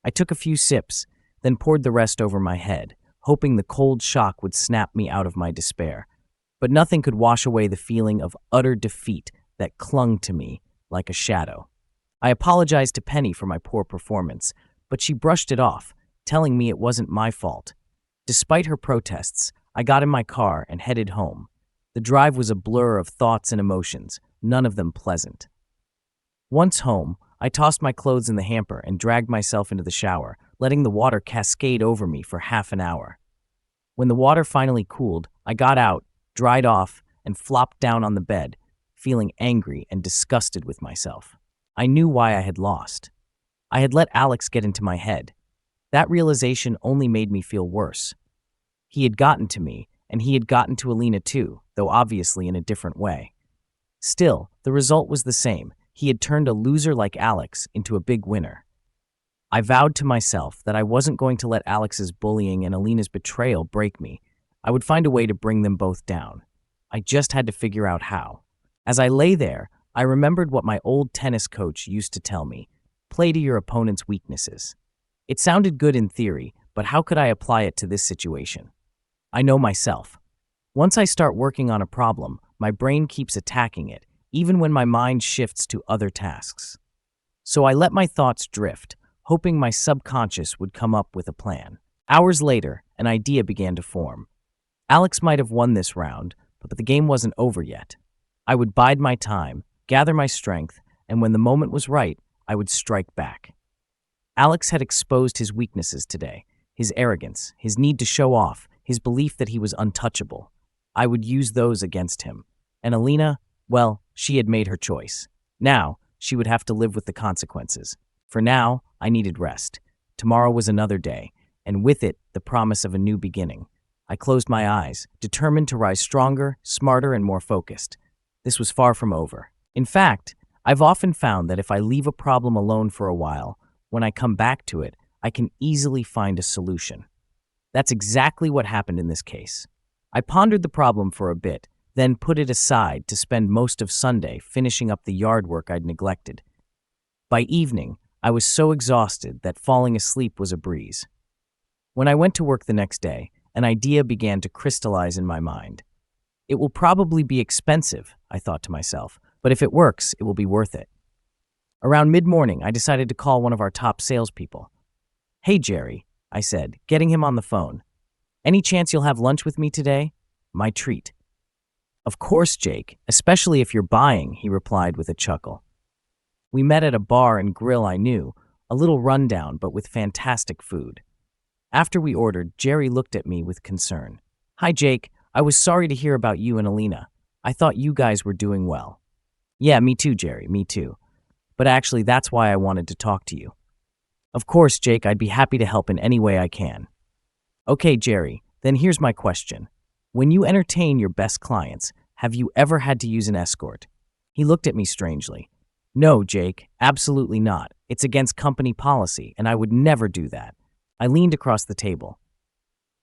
I took a few sips, then poured the rest over my head, hoping the cold shock would snap me out of my despair. But nothing could wash away the feeling of utter defeat that clung to me like a shadow. I apologized to Penny for my poor performance, but she brushed it off, telling me it wasn't my fault. Despite her protests, I got in my car and headed home. The drive was a blur of thoughts and emotions, none of them pleasant. Once home, I tossed my clothes in the hamper and dragged myself into the shower, letting the water cascade over me for half an hour. When the water finally cooled, I got out, dried off, and flopped down on the bed, feeling angry and disgusted with myself. I knew why I had lost. I had let Alex get into my head. That realization only made me feel worse. He had gotten to me, and he had gotten to Alina too, though obviously in a different way. Still, the result was the same. he had turned a loser like Alex into a big winner. I vowed to myself that I wasn't going to let Alex's bullying and Alina's betrayal break me. I would find a way to bring them both down. I just had to figure out how. As I lay there, I remembered what my old tennis coach used to tell me: play to your opponent's weaknesses. It sounded good in theory, but how could I apply it to this situation? I know myself. Once I start working on a problem, my brain keeps attacking it, even when my mind shifts to other tasks. So I let my thoughts drift, hoping my subconscious would come up with a plan. Hours later, an idea began to form. Alex might have won this round, but the game wasn't over yet. I would bide my time, gather my strength, and when the moment was right, I would strike back. Alex had exposed his weaknesses today: his arrogance, his need to show off, his belief that he was untouchable. I would use those against him. And Alina, well, she had made her choice. Now, she would have to live with the consequences. For now, I needed rest. Tomorrow was another day, and with it, the promise of a new beginning. I closed my eyes, determined to rise stronger, smarter, and more focused. This was far from over. In fact, I've often found that if I leave a problem alone for a while, when I come back to it, I can easily find a solution. That's exactly what happened in this case. I pondered the problem for a bit, then put it aside to spend most of Sunday finishing up the yard work I'd neglected. By evening, I was so exhausted that falling asleep was a breeze. When I went to work the next day, an idea began to crystallize in my mind. It will probably be expensive, I thought to myself, but if it works, it will be worth it. Around mid-morning, I decided to call one of our top salespeople. "Hey, Jerry," I said, getting him on the phone. "Any chance you'll have lunch with me today? My treat." "Of course, Jake, especially if you're buying," he replied with a chuckle. We met at a bar and grill I knew, a little rundown but with fantastic food. After we ordered, Jerry looked at me with concern. "Hi, Jake. I was sorry to hear about you and Alina. I thought you guys were doing well." "Yeah, me too, Jerry, me too. But actually, that's why I wanted to talk to you." "Of course, Jake, I'd be happy to help in any way I can." "Okay, Jerry, then here's my question. When you entertain your best clients, have you ever had to use an escort?" He looked at me strangely. "No, Jake, absolutely not. It's against company policy, and I would never do that." I leaned across the table.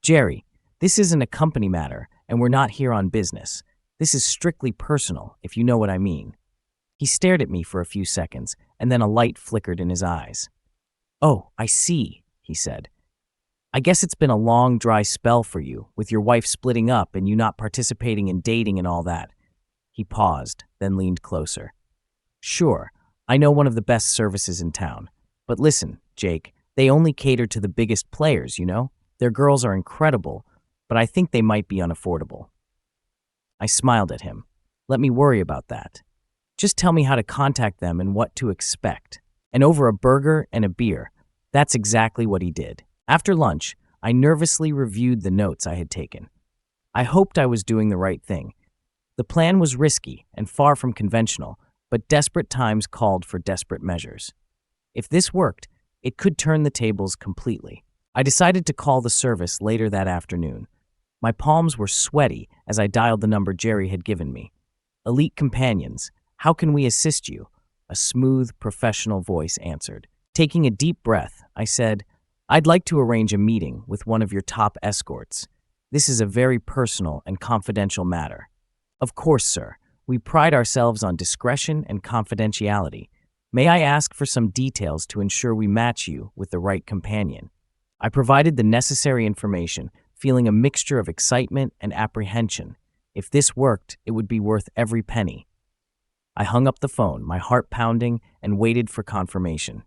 "Jerry, this isn't a company matter, and we're not here on business. This is strictly personal, if you know what I mean." He stared at me for a few seconds, and then a light flickered in his eyes. "Oh, I see," he said. "I guess it's been a long, dry spell for you, with your wife splitting up and you not participating in dating and all that." He paused, then leaned closer. "Sure, I know one of the best services in town. But listen, Jake, they only cater to the biggest players, you know? Their girls are incredible, but I think they might be unaffordable." I smiled at him. "Let me worry about that. Just tell me how to contact them and what to expect." And over a burger and a beer, that's exactly what he did. After lunch, I nervously reviewed the notes I had taken. I hoped I was doing the right thing. The plan was risky and far from conventional, but desperate times called for desperate measures. If this worked, it could turn the tables completely. I decided to call the service later that afternoon. My palms were sweaty as I dialed the number Jerry had given me. "Elite Companions, how can we assist you?" A smooth, professional voice answered. Taking a deep breath, I said, "I'd like to arrange a meeting with one of your top escorts. This is a very personal and confidential matter." "Of course, sir. We pride ourselves on discretion and confidentiality. May I ask for some details to ensure we match you with the right companion?" I provided the necessary information, feeling a mixture of excitement and apprehension. If this worked, it would be worth every penny. I hung up the phone, my heart pounding, and waited for confirmation.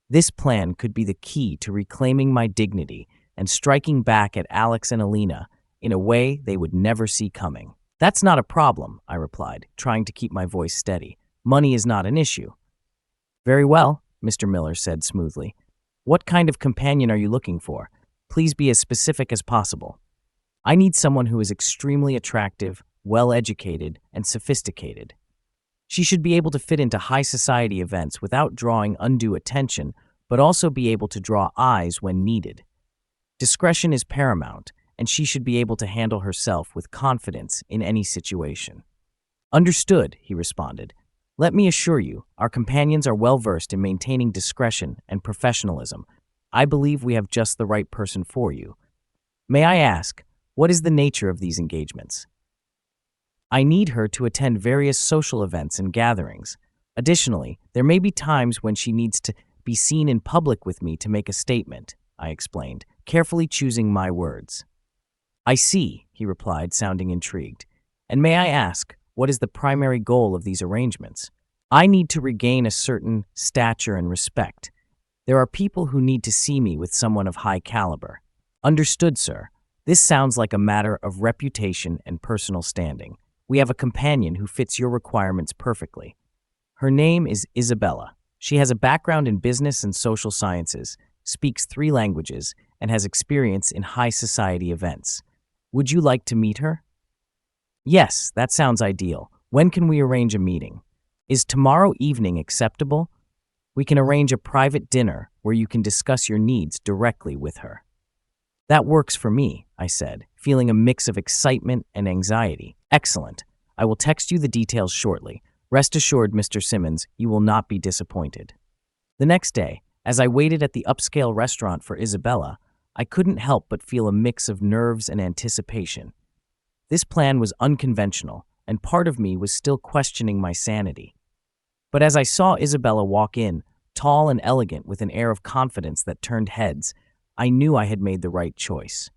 This plan could be the key to reclaiming my dignity and striking back at Alex and Alina in a way they would never see coming. "That's not a problem," I replied, trying to keep my voice steady. "Money is not an issue." "Very well," Mr. Miller said smoothly. "What kind of companion are you looking for? Please be as specific as possible." "I need someone who is extremely attractive, well-educated, and sophisticated. She should be able to fit into high society events without drawing undue attention, but also be able to draw eyes when needed. Discretion is paramount, and she should be able to handle herself with confidence in any situation." "Understood," he responded. Let me assure you, our companions are well versed in maintaining discretion and professionalism. I believe we have just the right person for you. May I ask, what is the nature of these engagements? I need her to attend various social events and gatherings. Additionally, there may be times when she needs to be seen in public with me to make a statement, I explained, carefully choosing my words. I see, he replied, sounding intrigued. And may I ask, what is the primary goal of these arrangements? I need to regain a certain stature and respect. There are people who need to see me with someone of high caliber. Understood, sir. This sounds like a matter of reputation and personal standing. We have a companion who fits your requirements perfectly. Her name is Isabella. She has a background in business and social sciences, speaks 3 languages, and has experience in high society events. Would you like to meet her? Yes, that sounds ideal. When can we arrange a meeting? Is tomorrow evening acceptable? We can arrange a private dinner where you can discuss your needs directly with her. That works for me, I said, feeling a mix of excitement and anxiety. Excellent. I will text you the details shortly. Rest assured, Mr. Simmons, you will not be disappointed. The next day, as I waited at the upscale restaurant for Isabella, I couldn't help but feel a mix of nerves and anticipation. This plan was unconventional, and part of me was still questioning my sanity. But as I saw Isabella walk in, tall and elegant with an air of confidence that turned heads, I knew I had made the right choice.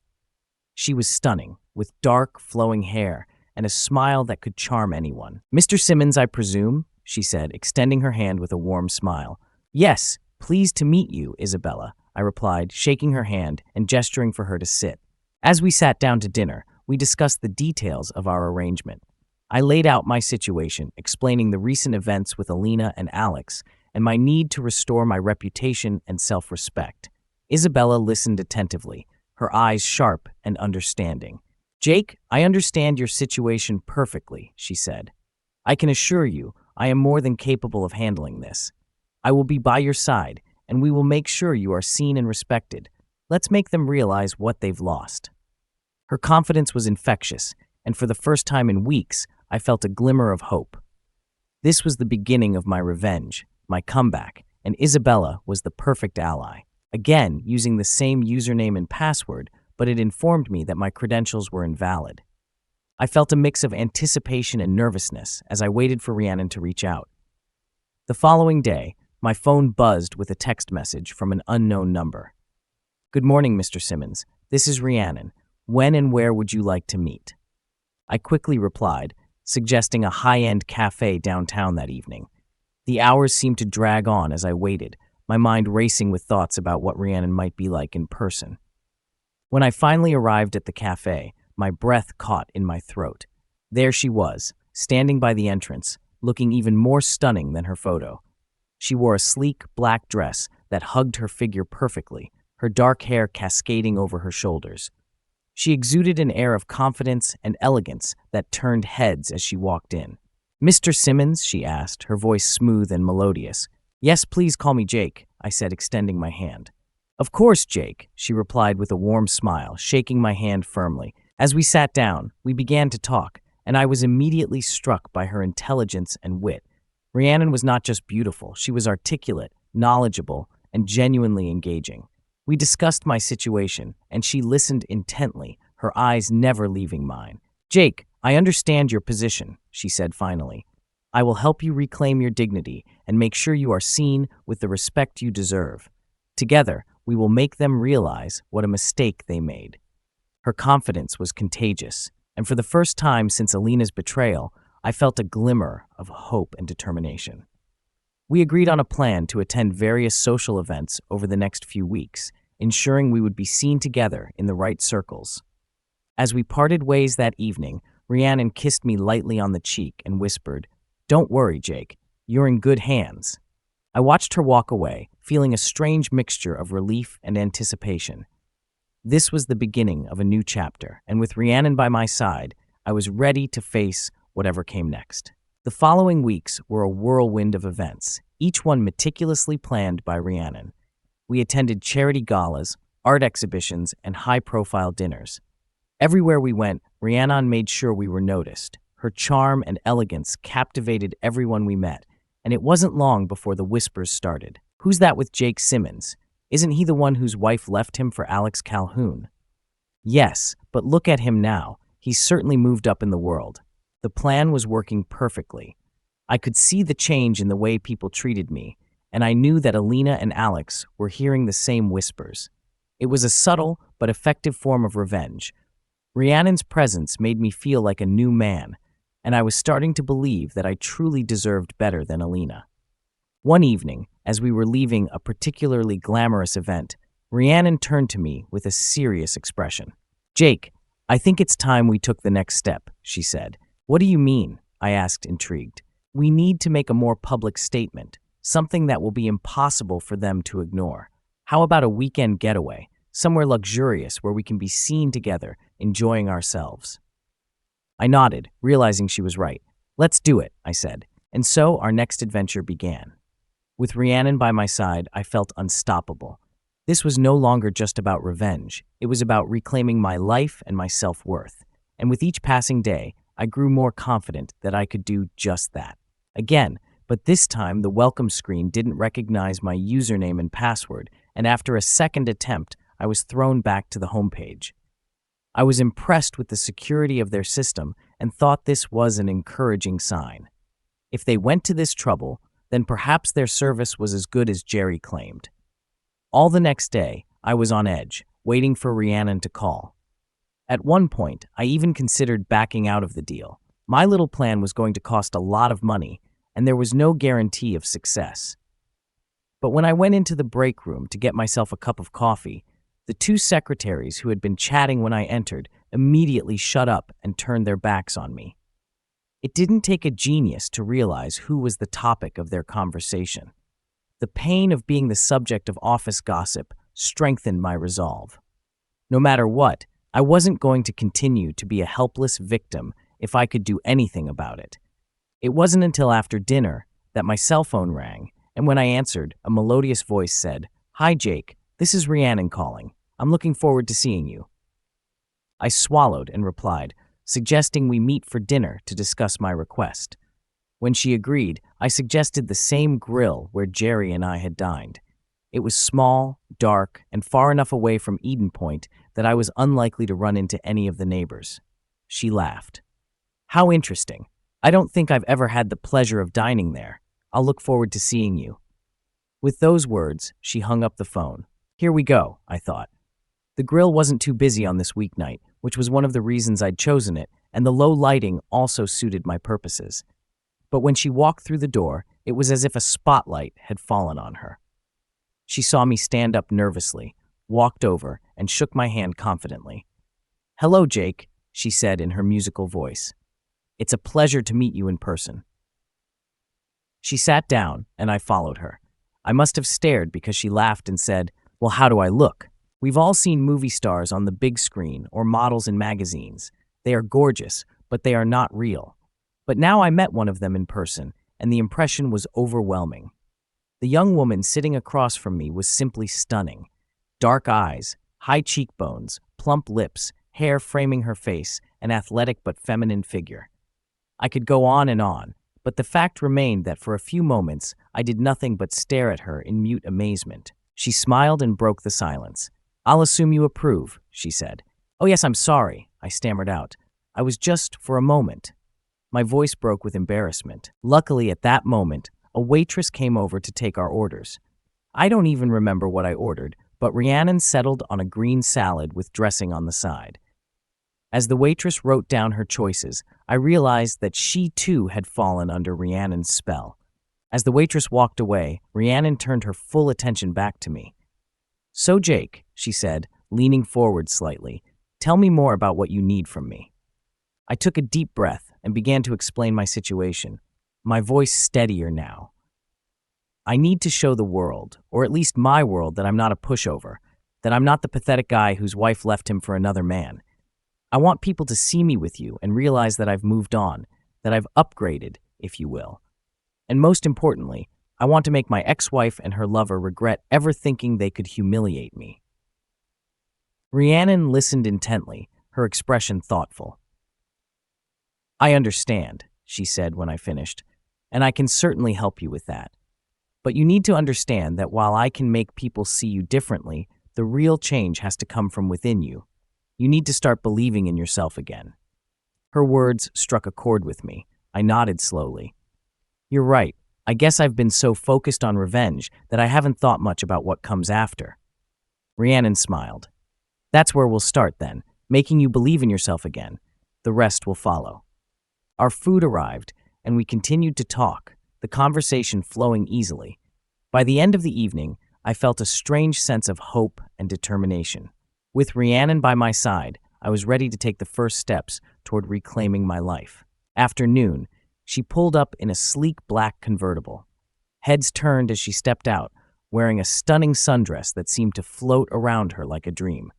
She was stunning, with dark, flowing hair and a smile that could charm anyone. Mr. Simmons, I presume, she said, extending her hand with a warm smile. Yes, pleased to meet you, Isabella, I replied, shaking her hand and gesturing for her to sit. As we sat down to dinner, we discussed the details of our arrangement. I laid out my situation, explaining the recent events with Alina and Alex, and my need to restore my reputation and self-respect. Isabella listened attentively, her eyes sharp and understanding. Jake, I understand your situation perfectly, she said. I can assure you, I am more than capable of handling this. I will be by your side, and we will make sure you are seen and respected. Let's make them realize what they've lost. Her confidence was infectious, and for the first time in weeks, I felt a glimmer of hope. This was the beginning of my revenge, my comeback, and Isabella was the perfect ally. Again, using the same username and password, but it informed me that my credentials were invalid. I felt a mix of anticipation and nervousness as I waited for Rhiannon to reach out. The following day, my phone buzzed with a text message from an unknown number. Good morning, Mr. Simmons. This is Rhiannon. When and where would you like to meet? I quickly replied, suggesting a high-end cafe downtown that evening. The hours seemed to drag on as I waited, my mind racing with thoughts about what Rhiannon might be like in person. When I finally arrived at the cafe, my breath caught in my throat. There she was, standing by the entrance, looking even more stunning than her photo. She wore a sleek black dress that hugged her figure perfectly, her dark hair cascading over her shoulders. She exuded an air of confidence and elegance that turned heads as she walked in. Mr. Simmons, she asked, her voice smooth and melodious. Yes, please call me Jake, I said, extending my hand. Of course, Jake, she replied with a warm smile, shaking my hand firmly. As we sat down, we began to talk, and I was immediately struck by her intelligence and wit. Rhiannon was not just beautiful, she was articulate, knowledgeable, and genuinely engaging. We discussed my situation, and she listened intently, her eyes never leaving mine. Jake, I understand your position, she said finally. I will help you reclaim your dignity and make sure you are seen with the respect you deserve. Together, we will make them realize what a mistake they made. Her confidence was contagious, and for the first time since Alina's betrayal, I felt a glimmer of hope and determination. We agreed on a plan to attend various social events over the next few weeks, ensuring we would be seen together in the right circles. As we parted ways that evening, Rhiannon kissed me lightly on the cheek and whispered, "Don't worry, Jake, you're in good hands." I watched her walk away, feeling a strange mixture of relief and anticipation. This was the beginning of a new chapter, and with Rhiannon by my side, I was ready to face whatever came next. The following weeks were a whirlwind of events, each one meticulously planned by Rhiannon. We attended charity galas, art exhibitions, and high-profile dinners. Everywhere we went, Rhiannon made sure we were noticed. Her charm and elegance captivated everyone we met, and it wasn't long before the whispers started. Who's that with Jake Simmons? Isn't he the one whose wife left him for Alex Calhoun? Yes, but look at him now. He's certainly moved up in the world. The plan was working perfectly. I could see the change in the way people treated me, and I knew that Alina and Alex were hearing the same whispers. It was a subtle but effective form of revenge. Rhiannon's presence made me feel like a new man, and I was starting to believe that I truly deserved better than Alina. One evening, as we were leaving a particularly glamorous event, Rhiannon turned to me with a serious expression. "Jake, I think it's time we took the next step," she said. "What do you mean?" I asked, intrigued. "We need to make a more public statement, something that will be impossible for them to ignore. How about a weekend getaway, somewhere luxurious where we can be seen together, enjoying ourselves?" I nodded, realizing she was right. "Let's do it," I said, and so our next adventure began. With Rhiannon by my side, I felt unstoppable. This was no longer just about revenge. It was about reclaiming my life and my self-worth. And with each passing day, I grew more confident that I could do just that. Again, but this time the welcome screen didn't recognize my username and password, and after a second attempt, I was thrown back to the homepage. I was impressed with the security of their system and thought this was an encouraging sign. If they went to this trouble, then perhaps their service was as good as Jerry claimed. All the next day, I was on edge, waiting for Rhiannon to call. At one point, I even considered backing out of the deal. My little plan was going to cost a lot of money, and there was no guarantee of success. But when I went into the break room to get myself a cup of coffee, the two secretaries who had been chatting when I entered immediately shut up and turned their backs on me. It didn't take a genius to realize who was the topic of their conversation. The pain of being the subject of office gossip strengthened my resolve. No matter what, I wasn't going to continue to be a helpless victim if I could do anything about it. It wasn't until after dinner that my cell phone rang, and when I answered, a melodious voice said, "Hi, Jake. This is Rhiannon calling. I'm looking forward to seeing you." I swallowed and replied, suggesting we meet for dinner to discuss my request. When she agreed, I suggested the same grill where Jerry and I had dined. It was small, dark, and far enough away from Eden Point that I was unlikely to run into any of the neighbors. She laughed. "How interesting. I don't think I've ever had the pleasure of dining there. I'll look forward to seeing you." With those words, she hung up the phone. Here we go, I thought. The grill wasn't too busy on this weeknight, which was one of the reasons I'd chosen it, and the low lighting also suited my purposes. But when she walked through the door, it was as if a spotlight had fallen on her. She saw me stand up nervously, walked over, and shook my hand confidently. "Hello, Jake," she said in her musical voice. "It's a pleasure to meet you in person." She sat down, and I followed her. I must have stared because she laughed and said, "Well, how do I look? We've all seen movie stars on the big screen or models in magazines. They are gorgeous, but they are not real." But now I met one of them in person, and the impression was overwhelming. The young woman sitting across from me was simply stunning. Dark eyes, high cheekbones, plump lips, hair framing her face, an athletic but feminine figure. I could go on, but the fact remained that for a few moments I did nothing but stare at her in mute amazement. She smiled and broke the silence. "I'll assume you approve," she said. "Oh yes, I'm sorry," I stammered out. "I was just for a moment." My voice broke with embarrassment. Luckily, at that moment, a waitress came over to take our orders. I don't even remember what I ordered, but Rhiannon settled on a green salad with dressing on the side. As the waitress wrote down her choices, I realized that she too had fallen under Rhiannon's spell. As the waitress walked away, Rhiannon turned her full attention back to me. "So, Jake," she said, leaning forward slightly, "tell me more about what you need from me." I took a deep breath and began to explain my situation, my voice steadier now. "I need to show the world, or at least my world, that I'm not a pushover, that I'm not the pathetic guy whose wife left him for another man. I want people to see me with you and realize that I've moved on, that I've upgraded, if you will. And most importantly, I want to make my ex-wife and her lover regret ever thinking they could humiliate me." Rhiannon listened intently, her expression thoughtful. "I understand," she said when I finished. and I can certainly help you with that. But you need to understand that while I can make people see you differently, the real change has to come from within you. You need to start believing in yourself again." Her words struck a chord with me. I nodded slowly. "You're right. I guess I've been so focused on revenge that I haven't thought much about what comes after." Rhiannon smiled. "That's where we'll start then, making you believe in yourself again. The rest will follow." Our food arrived, and we continued to talk, the conversation flowing easily. By the end of the evening, I felt a strange sense of hope and determination. With Rhiannon by my side, I was ready to take the first steps toward reclaiming my life. After noon, she pulled up in a sleek black convertible. Heads turned as she stepped out, wearing a stunning sundress that seemed to float around her like a dream.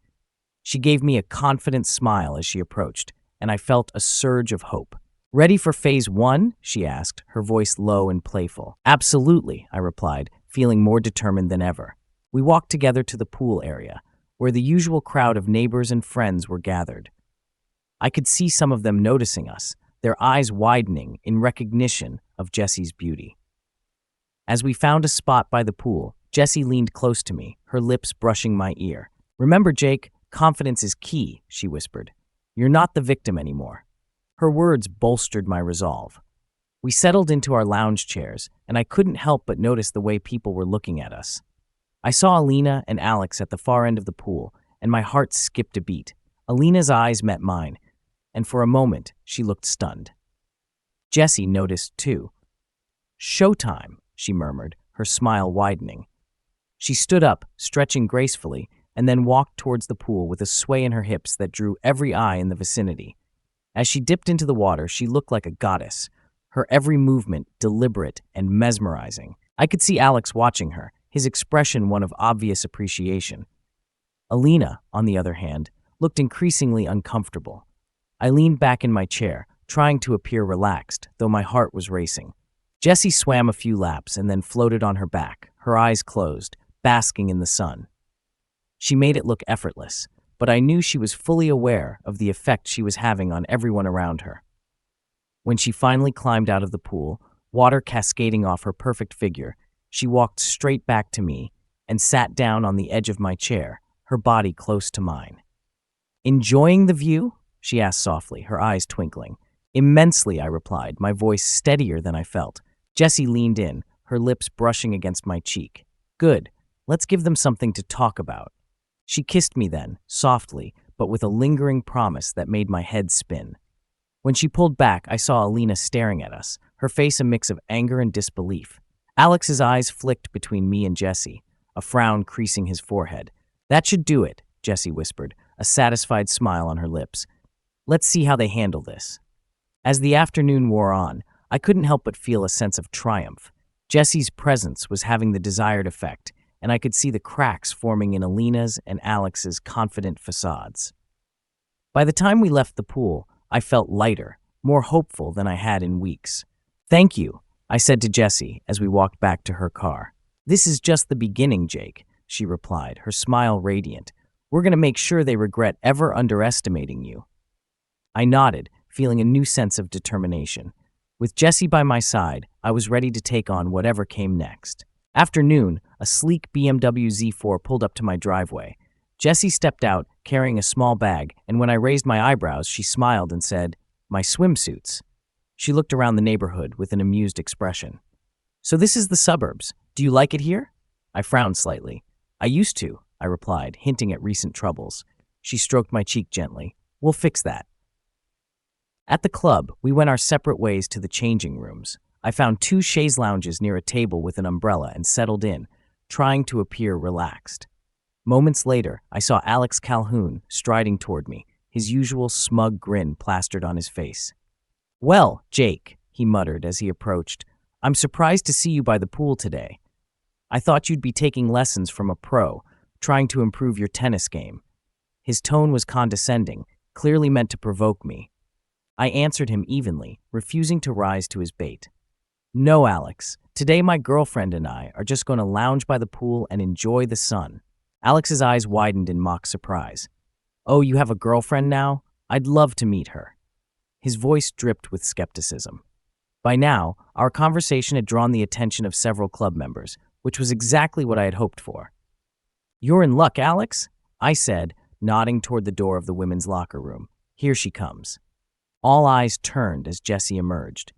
She gave me a confident smile as she approached, and I felt a surge of hope. "Ready for phase 1? She asked, her voice low and playful. "Absolutely," I replied, feeling more determined than ever. We walked together to the pool area, where the usual crowd of neighbors and friends were gathered. I could see some of them noticing us, their eyes widening in recognition of Jessie's beauty. As we found a spot by the pool, Jessie leaned close to me, her lips brushing my ear. "Remember, Jake, confidence is key," she whispered. "You're not the victim anymore." Her words bolstered my resolve. We settled into our lounge chairs, and I couldn't help but notice the way people were looking at us. I saw Alina and Alex at the far end of the pool, and my heart skipped a beat. Alina's eyes met mine, and for a moment, she looked stunned. Jessie noticed too. "Showtime," she murmured, her smile widening. She stood up, stretching gracefully, and then walked towards the pool with a sway in her hips that drew every eye in the vicinity. As she dipped into the water, she looked like a goddess, her every movement deliberate and mesmerizing. I could see Alex watching her, his expression one of obvious appreciation. Alina, on the other hand, looked increasingly uncomfortable. I leaned back in my chair, trying to appear relaxed, though my heart was racing. Jessie swam a few laps and then floated on her back, her eyes closed, basking in the sun. She made it look effortless, but I knew she was fully aware of the effect she was having on everyone around her. When she finally climbed out of the pool, water cascading off her perfect figure, she walked straight back to me and sat down on the edge of my chair, her body close to mine. "Enjoying the view?" she asked softly, her eyes twinkling. "Immensely," I replied, my voice steadier than I felt. Jessie leaned in, her lips brushing against my cheek. "Good. Let's give them something to talk about." She kissed me then, softly, but with a lingering promise that made my head spin. When she pulled back, I saw Alina staring at us, her face a mix of anger and disbelief. Alex's eyes flicked between me and Jessie, a frown creasing his forehead. "That should do it," Jessie whispered, a satisfied smile on her lips. "Let's see how they handle this." As the afternoon wore on, I couldn't help but feel a sense of triumph. Jessie's presence was having the desired effect, and I could see the cracks forming in Alina's and Alex's confident facades. By the time we left the pool, I felt lighter, more hopeful than I had in weeks. "Thank you," I said to Jessie as we walked back to her car. "This is just the beginning, Jake," she replied, her smile radiant. "We're going to make sure they regret ever underestimating you." I nodded, feeling a new sense of determination. With Jessie by my side, I was ready to take on whatever came next. After noon, a sleek BMW Z4 pulled up to my driveway. Jessie stepped out, carrying a small bag, and when I raised my eyebrows, she smiled and said, "My swimsuits." She looked around the neighborhood with an amused expression. "So this is the suburbs. Do you like it here?" I frowned slightly. "I used to," I replied, hinting at recent troubles. She stroked my cheek gently. "We'll fix that." At the club, we went our separate ways to the changing rooms. I found 2 chaise lounges near a table with an umbrella and settled in, trying to appear relaxed. Moments later, I saw Alex Calhoun striding toward me, his usual smug grin plastered on his face. "Well, Jake," he muttered as he approached, "I'm surprised to see you by the pool today. I thought you'd be taking lessons from a pro, trying to improve your tennis game." His tone was condescending, clearly meant to provoke me. I answered him evenly, refusing to rise to his bait. "No, Alex. Today my girlfriend and I are just going to lounge by the pool and enjoy the sun." Alex's eyes widened in mock surprise. "Oh, you have a girlfriend now? I'd love to meet her." His voice dripped with skepticism. By now, our conversation had drawn the attention of several club members, which was exactly what I had hoped for. "You're in luck, Alex," I said, nodding toward the door of the women's locker room. "Here she comes." All eyes turned as Jessie emerged.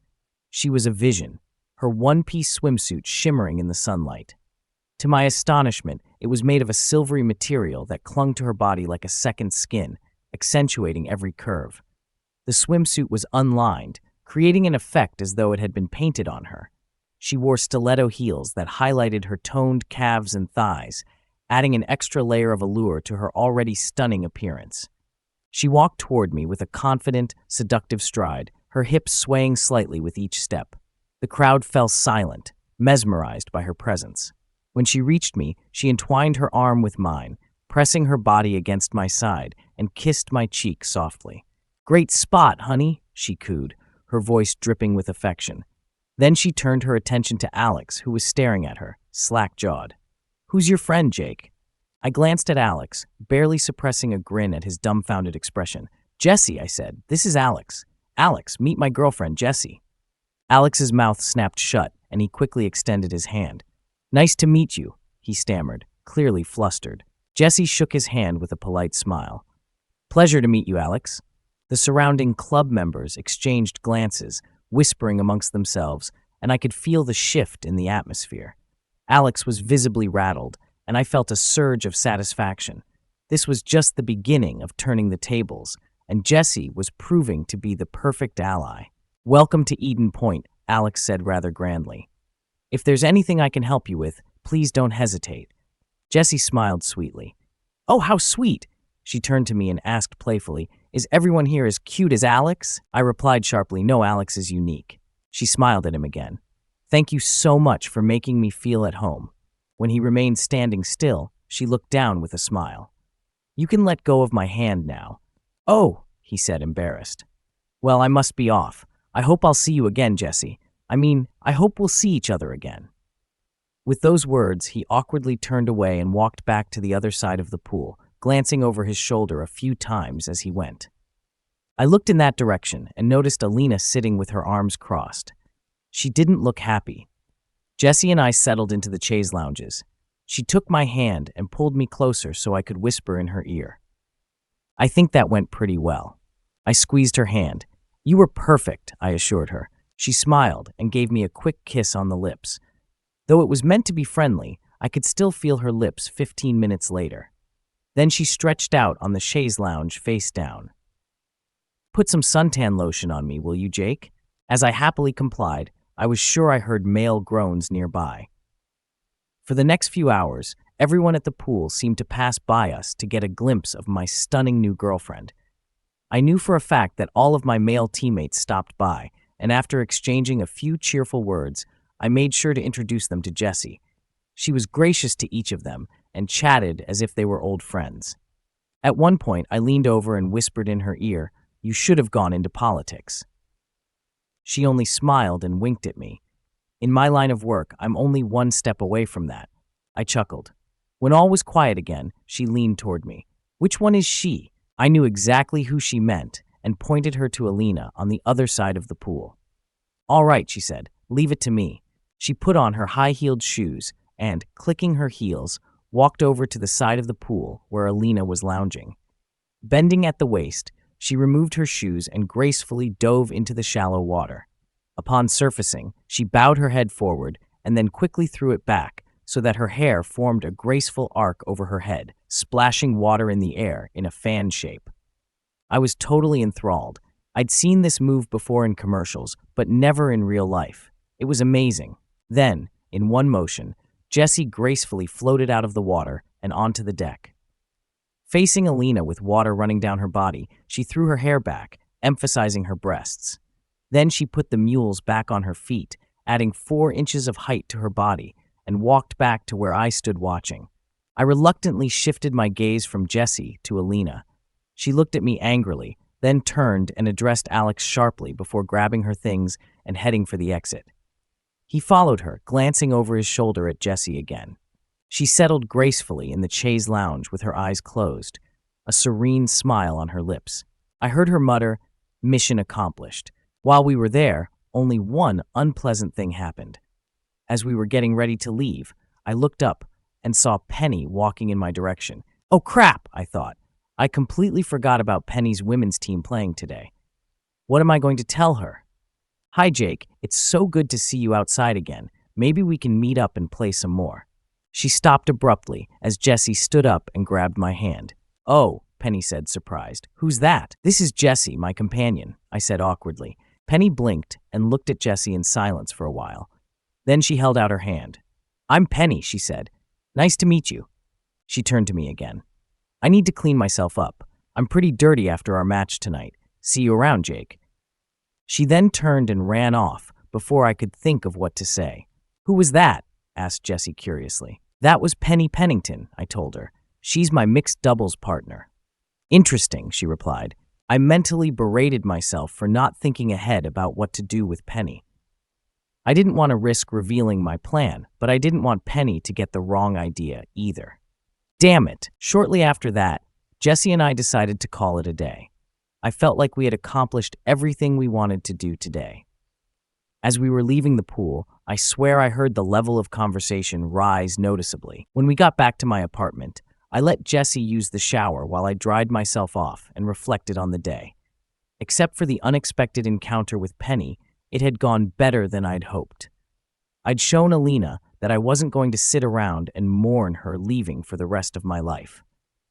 She was a vision, her one-piece swimsuit shimmering in the sunlight. To my astonishment, it was made of a silvery material that clung to her body like a second skin, accentuating every curve. The swimsuit was unlined, creating an effect as though it had been painted on her. She wore stiletto heels that highlighted her toned calves and thighs, adding an extra layer of allure to her already stunning appearance. She walked toward me with a confident, seductive stride, her hips swaying slightly with each step. The crowd fell silent, mesmerized by her presence. When she reached me, she entwined her arm with mine, pressing her body against my side, and kissed my cheek softly. "Great spot, honey," she cooed, her voice dripping with affection. Then she turned her attention to Alex, who was staring at her, slack-jawed. "Who's your friend, Jake?" I glanced at Alex, barely suppressing a grin at his dumbfounded expression. "Jessie," I said. "This is Alex. Alex, meet my girlfriend, Jessie." Alex's mouth snapped shut, and he quickly extended his hand. "Nice to meet you," he stammered, clearly flustered. Jessie shook his hand with a polite smile. "Pleasure to meet you, Alex." The surrounding club members exchanged glances, whispering amongst themselves, and I could feel the shift in the atmosphere. Alex was visibly rattled, and I felt a surge of satisfaction. This was just the beginning of turning the tables, and Jessie was proving to be the perfect ally. "Welcome to Eden Point," Alex said rather grandly. "If there's anything I can help you with, please don't hesitate." Jessie smiled sweetly. "Oh, how sweet!" She turned to me and asked playfully, "Is everyone here as cute as Alex?" I replied sharply, "No, Alex is unique." She smiled at him again. "Thank you so much for making me feel at home." When he remained standing still, she looked down with a smile. "You can let go of my hand now." "Oh," he said, embarrassed. "Well, I must be off. I hope I'll see you again, Jessie. I hope we'll see each other again." With those words, he awkwardly turned away and walked back to the other side of the pool, glancing over his shoulder a few times as he went. I looked in that direction and noticed Alina sitting with her arms crossed. She didn't look happy. Jessie and I settled into the chaise lounges. She took my hand and pulled me closer so I could whisper in her ear. "I think that went pretty well." I squeezed her hand. "You were perfect," I assured her. She smiled and gave me a quick kiss on the lips. Though it was meant to be friendly, I could still feel her lips 15 minutes later. Then she stretched out on the chaise lounge face down. "Put some suntan lotion on me, will you, Jake?" As I happily complied, I was sure I heard male groans nearby. For the next few hours, everyone at the pool seemed to pass by us to get a glimpse of my stunning new girlfriend. I knew for a fact that all of my male teammates stopped by, and after exchanging a few cheerful words, I made sure to introduce them to Jessie. She was gracious to each of them and chatted as if they were old friends. At one point, I leaned over and whispered in her ear, "You should have gone into politics." She only smiled and winked at me. In my line of work, I'm only one step away from that. I chuckled. When all was quiet again, she leaned toward me. "Which one is she?" I knew exactly who she meant and pointed her to Alina on the other side of the pool. "All right," she said, "leave it to me." She put on her high-heeled shoes and, clicking her heels, walked over to the side of the pool where Alina was lounging. Bending at the waist, she removed her shoes and gracefully dove into the shallow water. Upon surfacing, she bowed her head forward and then quickly threw it back so that her hair formed a graceful arc over her head, splashing water in the air in a fan shape. I was totally enthralled. I'd seen this move before in commercials, but never in real life. It was amazing. Then, in one motion, Jessie gracefully floated out of the water and onto the deck. Facing Alina with water running down her body, she threw her hair back, emphasizing her breasts. Then she put the mules back on her feet, adding 4 inches of height to her body, and walked back to where I stood watching. I reluctantly shifted my gaze from Jessie to Alina. She looked at me angrily, then turned and addressed Alex sharply before grabbing her things and heading for the exit. He followed her, glancing over his shoulder at Jessie again. She settled gracefully in the chaise lounge with her eyes closed, a serene smile on her lips. I heard her mutter, "Mission accomplished." While we were there, only one unpleasant thing happened. As we were getting ready to leave, I looked up and saw Penny walking in my direction. Oh crap, I thought. I completely forgot about Penny's women's team playing today. What am I going to tell her? Hi, Jake. It's so good to see you outside again. Maybe we can meet up and play some more. She stopped abruptly as Jessie stood up and grabbed my hand. Oh, Penny said, surprised. Who's that? This is Jessie, my companion, I said awkwardly. Penny blinked and looked at Jessie in silence for a while. Then she held out her hand. I'm Penny, she said. Nice to meet you. She turned to me again. I need to clean myself up. I'm pretty dirty after our match tonight. See you around, Jake. She then turned and ran off before I could think of what to say. Who was that? Asked Jessie curiously. That was Penny Pennington, I told her. She's my mixed doubles partner. Interesting, she replied. I mentally berated myself for not thinking ahead about what to do with Penny. I didn't want to risk revealing my plan, but I didn't want Penny to get the wrong idea either. Damn it! Shortly after that, Jessie and I decided to call it a day. I felt like we had accomplished everything we wanted to do today. As we were leaving the pool, I swear I heard the level of conversation rise noticeably. When we got back to my apartment, I let Jessie use the shower while I dried myself off and reflected on the day. Except for the unexpected encounter with Penny, it had gone better than I'd hoped. I'd shown Alina that I wasn't going to sit around and mourn her leaving for the rest of my life.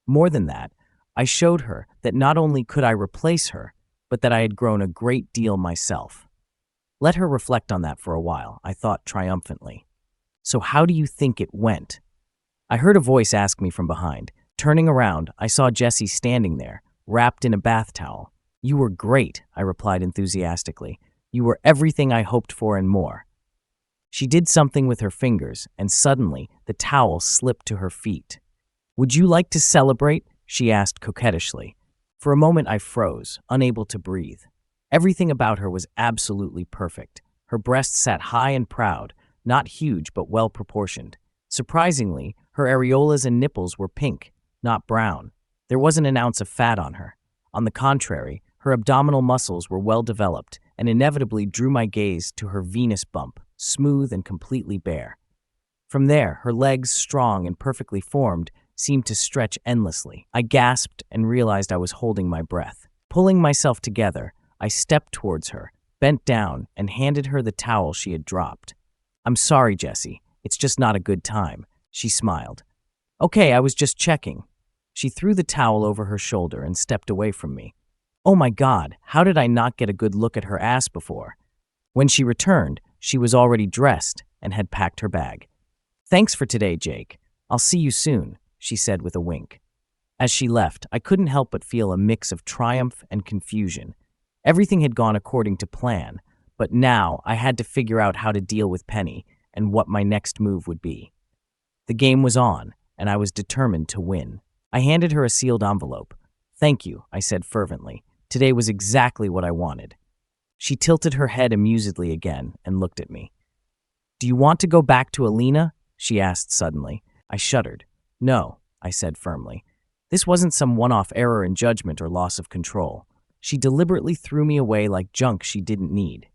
More than that, I showed her that not only could I replace her, but that I had grown a great deal myself. Let her reflect on that for a while, I thought triumphantly. So how do you think it went? I heard a voice ask me from behind. Turning around, I saw Jessie standing there, wrapped in a bath towel. You were great, I replied enthusiastically. You were everything I hoped for and more. She did something with her fingers, and suddenly the towel slipped to her feet. Would you like to celebrate? She asked coquettishly. For a moment I froze, unable to breathe. Everything about her was absolutely perfect. Her breasts sat high and proud, not huge but well proportioned. Surprisingly, her areolas and nipples were pink, not brown. There wasn't an ounce of fat on her. On the contrary, her abdominal muscles were well developed and inevitably drew my gaze to her Venus bump, smooth and completely bare. From there, her legs, strong and perfectly formed, seemed to stretch endlessly. I gasped and realized I was holding my breath. Pulling myself together, I stepped towards her, bent down, and handed her the towel she had dropped. I'm sorry, Jessie. It's just not a good time, she smiled. Okay, I was just checking. She threw the towel over her shoulder and stepped away from me. Oh my God, how did I not get a good look at her ass before? When she returned, she was already dressed and had packed her bag. Thanks for today, Jake. I'll see you soon, she said with a wink. As she left, I couldn't help but feel a mix of triumph and confusion. Everything had gone according to plan, but now I had to figure out how to deal with Penny and what my next move would be. The game was on, and I was determined to win. I handed her a sealed envelope. Thank you, I said fervently. Today was exactly what I wanted. She tilted her head amusedly again and looked at me. Do you want to go back to Alina? She asked suddenly. I shuddered. No, I said firmly. This wasn't some one-off error in judgment or loss of control. She deliberately threw me away like junk she didn't need.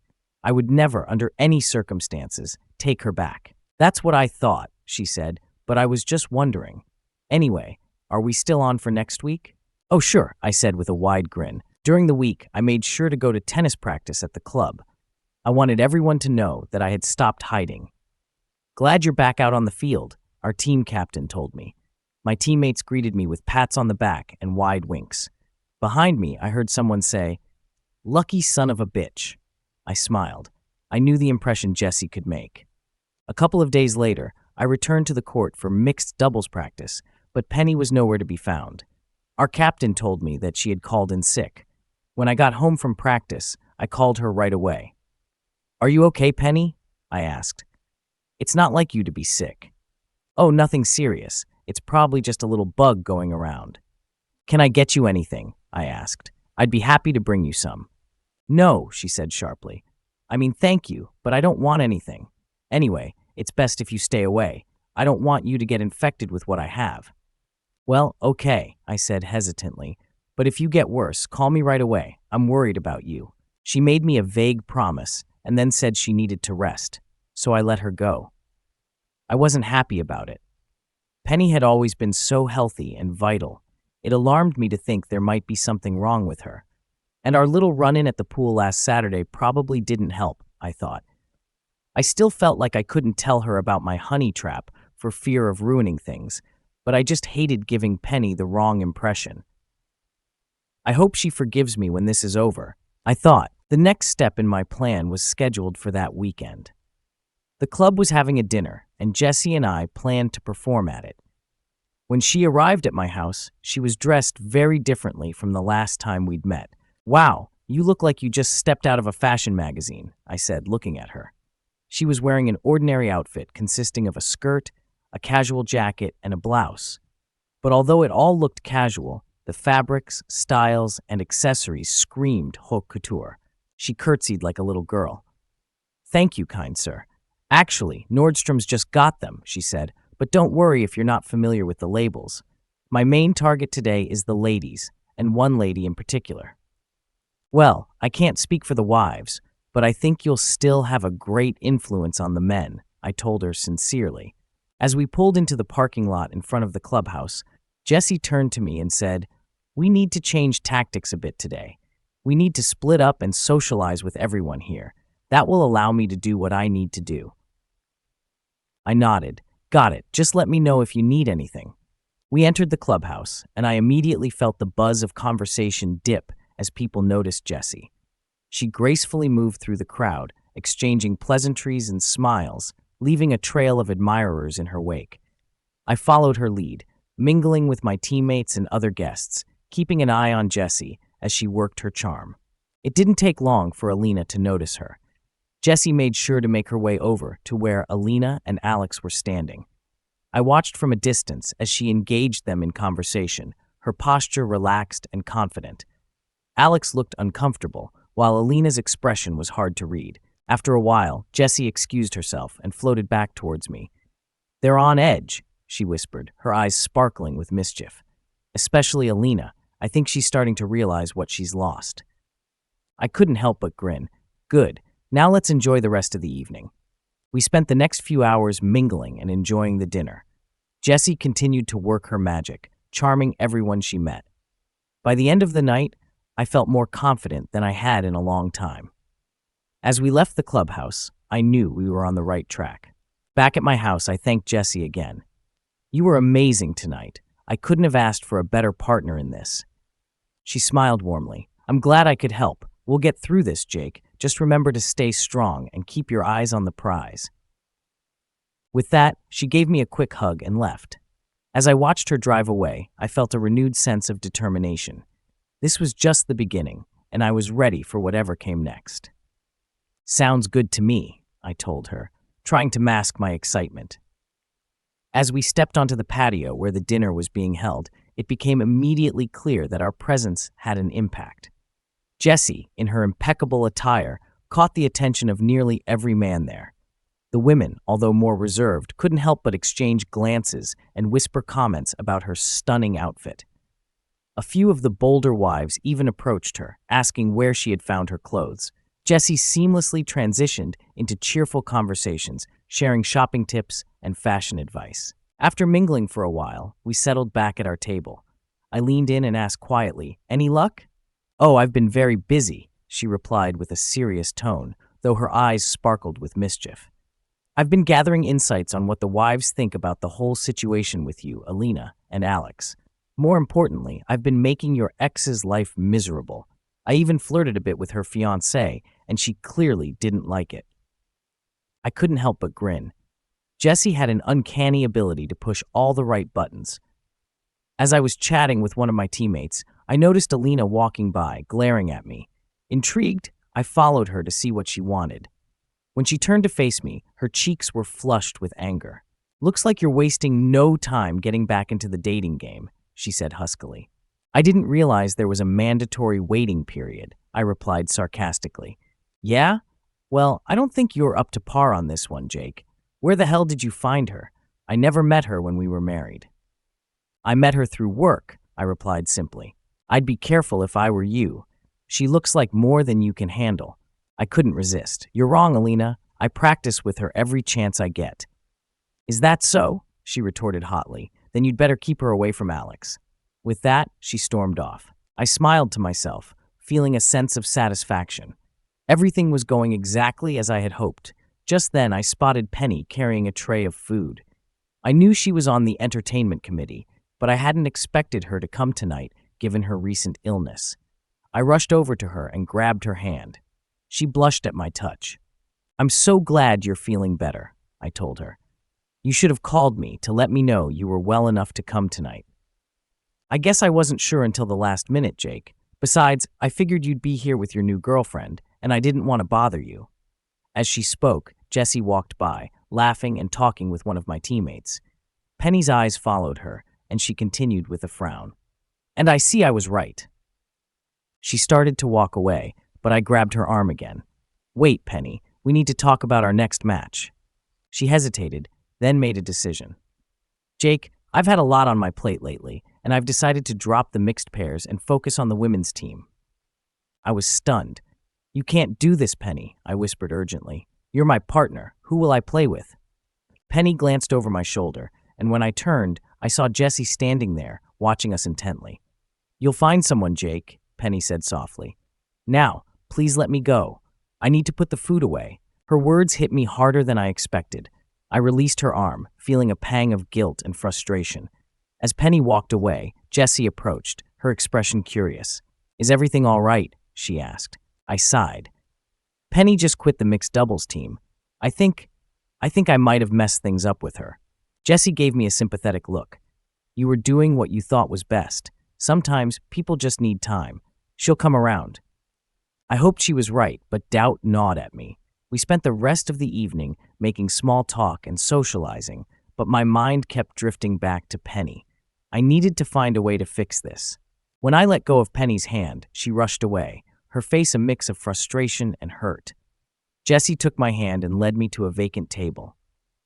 I would never, under any circumstances, take her back. That's what I thought, she said, but I was just wondering. Anyway, are we still on for next week? Oh, sure, I said with a wide grin. During the week, I made sure to go to tennis practice at the club. I wanted everyone to know that I had stopped hiding. Glad you're back out on the field, our team captain told me. My teammates greeted me with pats on the back and wide winks. Behind me, I heard someone say, "Lucky son of a bitch." I smiled. I knew the impression Jessie could make. A couple of days later, I returned to the court for mixed doubles practice, but Penny was nowhere to be found. Our captain told me that she had called in sick. When I got home from practice, I called her right away. Are you okay, Penny? I asked. It's not like you to be sick. Oh, nothing serious. It's probably just a little bug going around. Can I get you anything? I asked. I'd be happy to bring you some. No, she said sharply. I mean, thank you, but I don't want anything. Anyway, it's best if you stay away. I don't want you to get infected with what I have. Well, okay, I said hesitantly, but if you get worse, call me right away. I'm worried about you. She made me a vague promise, and then said she needed to rest, so I let her go. I wasn't happy about it. Penny had always been so healthy and vital. It alarmed me to think there might be something wrong with her. And our little run-in at the pool last Saturday probably didn't help, I thought. I still felt like I couldn't tell her about my honey trap for fear of ruining things, but I just hated giving Penny the wrong impression. I hope she forgives me when this is over, I thought. The next step in my plan was scheduled for that weekend. The club was having a dinner, and Jessie and I planned to perform at it. When she arrived at my house, she was dressed very differently from the last time we'd met. "Wow, you look like you just stepped out of a fashion magazine," I said, looking at her. She was wearing an ordinary outfit consisting of a skirt, a casual jacket, and a blouse. But although it all looked casual, the fabrics, styles, and accessories screamed haute couture. She curtsied like a little girl. "Thank you, kind sir. Actually, Nordstrom's just got them," she said, "but don't worry if you're not familiar with the labels. My main target today is the ladies, and one lady in particular." "Well, I can't speak for the wives, but I think you'll still have a great influence on the men," I told her sincerely. As we pulled into the parking lot in front of the clubhouse, Jessie turned to me and said, "We need to change tactics a bit today. We need to split up and socialize with everyone here. That will allow me to do what I need to do." I nodded. "Got it. Just let me know if you need anything." We entered the clubhouse, and I immediately felt the buzz of conversation dip as people noticed Jessie. She gracefully moved through the crowd, exchanging pleasantries and smiles, leaving a trail of admirers in her wake. I followed her lead, mingling with my teammates and other guests, keeping an eye on Jessie as she worked her charm. It didn't take long for Alina to notice her. Jessie made sure to make her way over to where Alina and Alex were standing. I watched from a distance as she engaged them in conversation, her posture relaxed and confident. Alex looked uncomfortable, while Alina's expression was hard to read. After a while, Jessie excused herself and floated back towards me. "They're on edge," she whispered, her eyes sparkling with mischief. "Especially Alina. I think she's starting to realize what she's lost." I couldn't help but grin. "Good. Now let's enjoy the rest of the evening." We spent the next few hours mingling and enjoying the dinner. Jessie continued to work her magic, charming everyone she met. By the end of the night, I felt more confident than I had in a long time. As we left the clubhouse, I knew we were on the right track. Back at my house, I thanked Jessie again. "You were amazing tonight. I couldn't have asked for a better partner in this." She smiled warmly. "I'm glad I could help. We'll get through this, Jake. Just remember to stay strong and keep your eyes on the prize." With that, she gave me a quick hug and left. As I watched her drive away, I felt a renewed sense of determination. This was just the beginning, and I was ready for whatever came next. "Sounds good to me," I told her, trying to mask my excitement. As we stepped onto the patio where the dinner was being held, it became immediately clear that our presence had an impact. Jessie, in her impeccable attire, caught the attention of nearly every man there. The women, although more reserved, couldn't help but exchange glances and whisper comments about her stunning outfit. A few of the bolder wives even approached her, asking where she had found her clothes. Jessie seamlessly transitioned into cheerful conversations, sharing shopping tips and fashion advice. After mingling for a while, we settled back at our table. I leaned in and asked quietly, "Any luck?" "Oh, I've been very busy," she replied with a serious tone, though her eyes sparkled with mischief. "I've been gathering insights on what the wives think about the whole situation with you, Alina, and Alex. More importantly, I've been making your ex's life miserable. I even flirted a bit with her fiancé, and she clearly didn't like it." I couldn't help but grin. Jessie had an uncanny ability to push all the right buttons. As I was chatting with one of my teammates, I noticed Alina walking by, glaring at me. Intrigued, I followed her to see what she wanted. When she turned to face me, her cheeks were flushed with anger. "Looks like you're wasting no time getting back into the dating game," she said huskily. "I didn't realize there was a mandatory waiting period," I replied sarcastically. "Yeah? Well, I don't think you're up to par on this one, Jake. Where the hell did you find her? I never met her when we were married." "I met her through work," I replied simply. "I'd be careful if I were you. She looks like more than you can handle. I couldn't resist. You're wrong, Alina. I practice with her every chance I get. Is that so? She retorted hotly. Then you'd better keep her away from Alex. With that, she stormed off. I smiled to myself, feeling a sense of satisfaction. Everything was going exactly as I had hoped. Just then, I spotted Penny carrying a tray of food. I knew she was on the entertainment committee, but I hadn't expected her to come tonight, given her recent illness. I rushed over to her and grabbed her hand. She blushed at my touch. I'm so glad you're feeling better, I told her. You should have called me to let me know you were well enough to come tonight. I guess I wasn't sure until the last minute, Jake. Besides, I figured you'd be here with your new girlfriend, and I didn't want to bother you. As she spoke, Jessie walked by, laughing and talking with one of my teammates. Penny's eyes followed her, and she continued with a frown. And I see I was right. She started to walk away, but I grabbed her arm again. Wait, Penny, we need to talk about our next match. She hesitated, then made a decision. Jake, I've had a lot on my plate lately, and I've decided to drop the mixed pairs and focus on the women's team. I was stunned. You can't do this, Penny, I whispered urgently. You're my partner. Who will I play with? Penny glanced over my shoulder, and when I turned, I saw Jessie standing there, watching us intently. You'll find someone, Jake, Penny said softly. Now, please let me go. I need to put the food away. Her words hit me harder than I expected. I released her arm, feeling a pang of guilt and frustration. As Penny walked away, Jessie approached, her expression curious. Is everything all right? She asked. I sighed. Penny just quit the mixed doubles team. I think I might have messed things up with her. Jessie gave me a sympathetic look. You were doing what you thought was best. Sometimes people just need time. She'll come around. I hoped she was right, but doubt gnawed at me. We spent the rest of the evening making small talk and socializing, but my mind kept drifting back to Penny. I needed to find a way to fix this. When I let go of Penny's hand, she rushed away, her face a mix of frustration and hurt. Jessie took my hand and led me to a vacant table.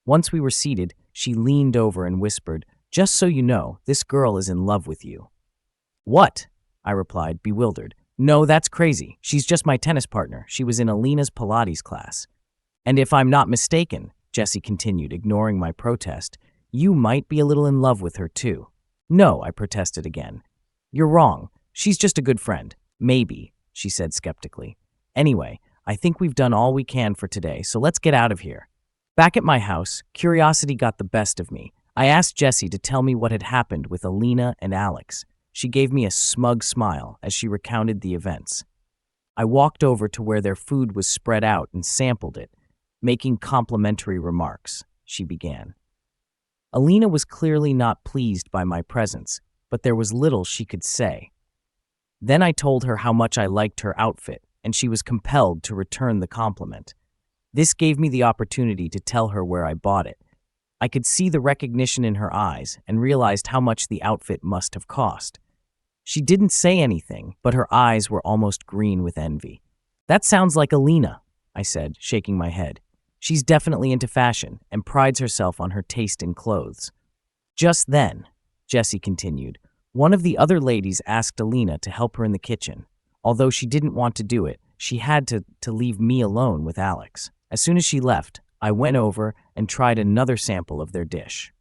Once we were seated, she leaned over and whispered, "Just so you know, this girl is in love with you." What? I replied, bewildered. No, that's crazy. She's just my tennis partner. She was in Alina's Pilates class. And if I'm not mistaken, Jessie continued, ignoring my protest, you might be a little in love with her too. No, I protested again. You're wrong. She's just a good friend. Maybe, she said skeptically. Anyway, I think we've done all we can for today, so let's get out of here. Back at my house, curiosity got the best of me. I asked Jessie to tell me what had happened with Alina and Alex. She gave me a smug smile as she recounted the events. I walked over to where their food was spread out and sampled it, making complimentary remarks. She began. Alina was clearly not pleased by my presence, but there was little she could say. Then I told her how much I liked her outfit, and she was compelled to return the compliment. This gave me the opportunity to tell her where I bought it. I could see the recognition in her eyes and realized how much the outfit must have cost. She didn't say anything, but her eyes were almost green with envy. That sounds like Alina, I said, shaking my head. She's definitely into fashion and prides herself on her taste in clothes. Just then, Jessie continued, one of the other ladies asked Alina to help her in the kitchen. Although she didn't want to do it, she had to leave me alone with Alex. As soon as she left, I went over and tried another sample of their dish.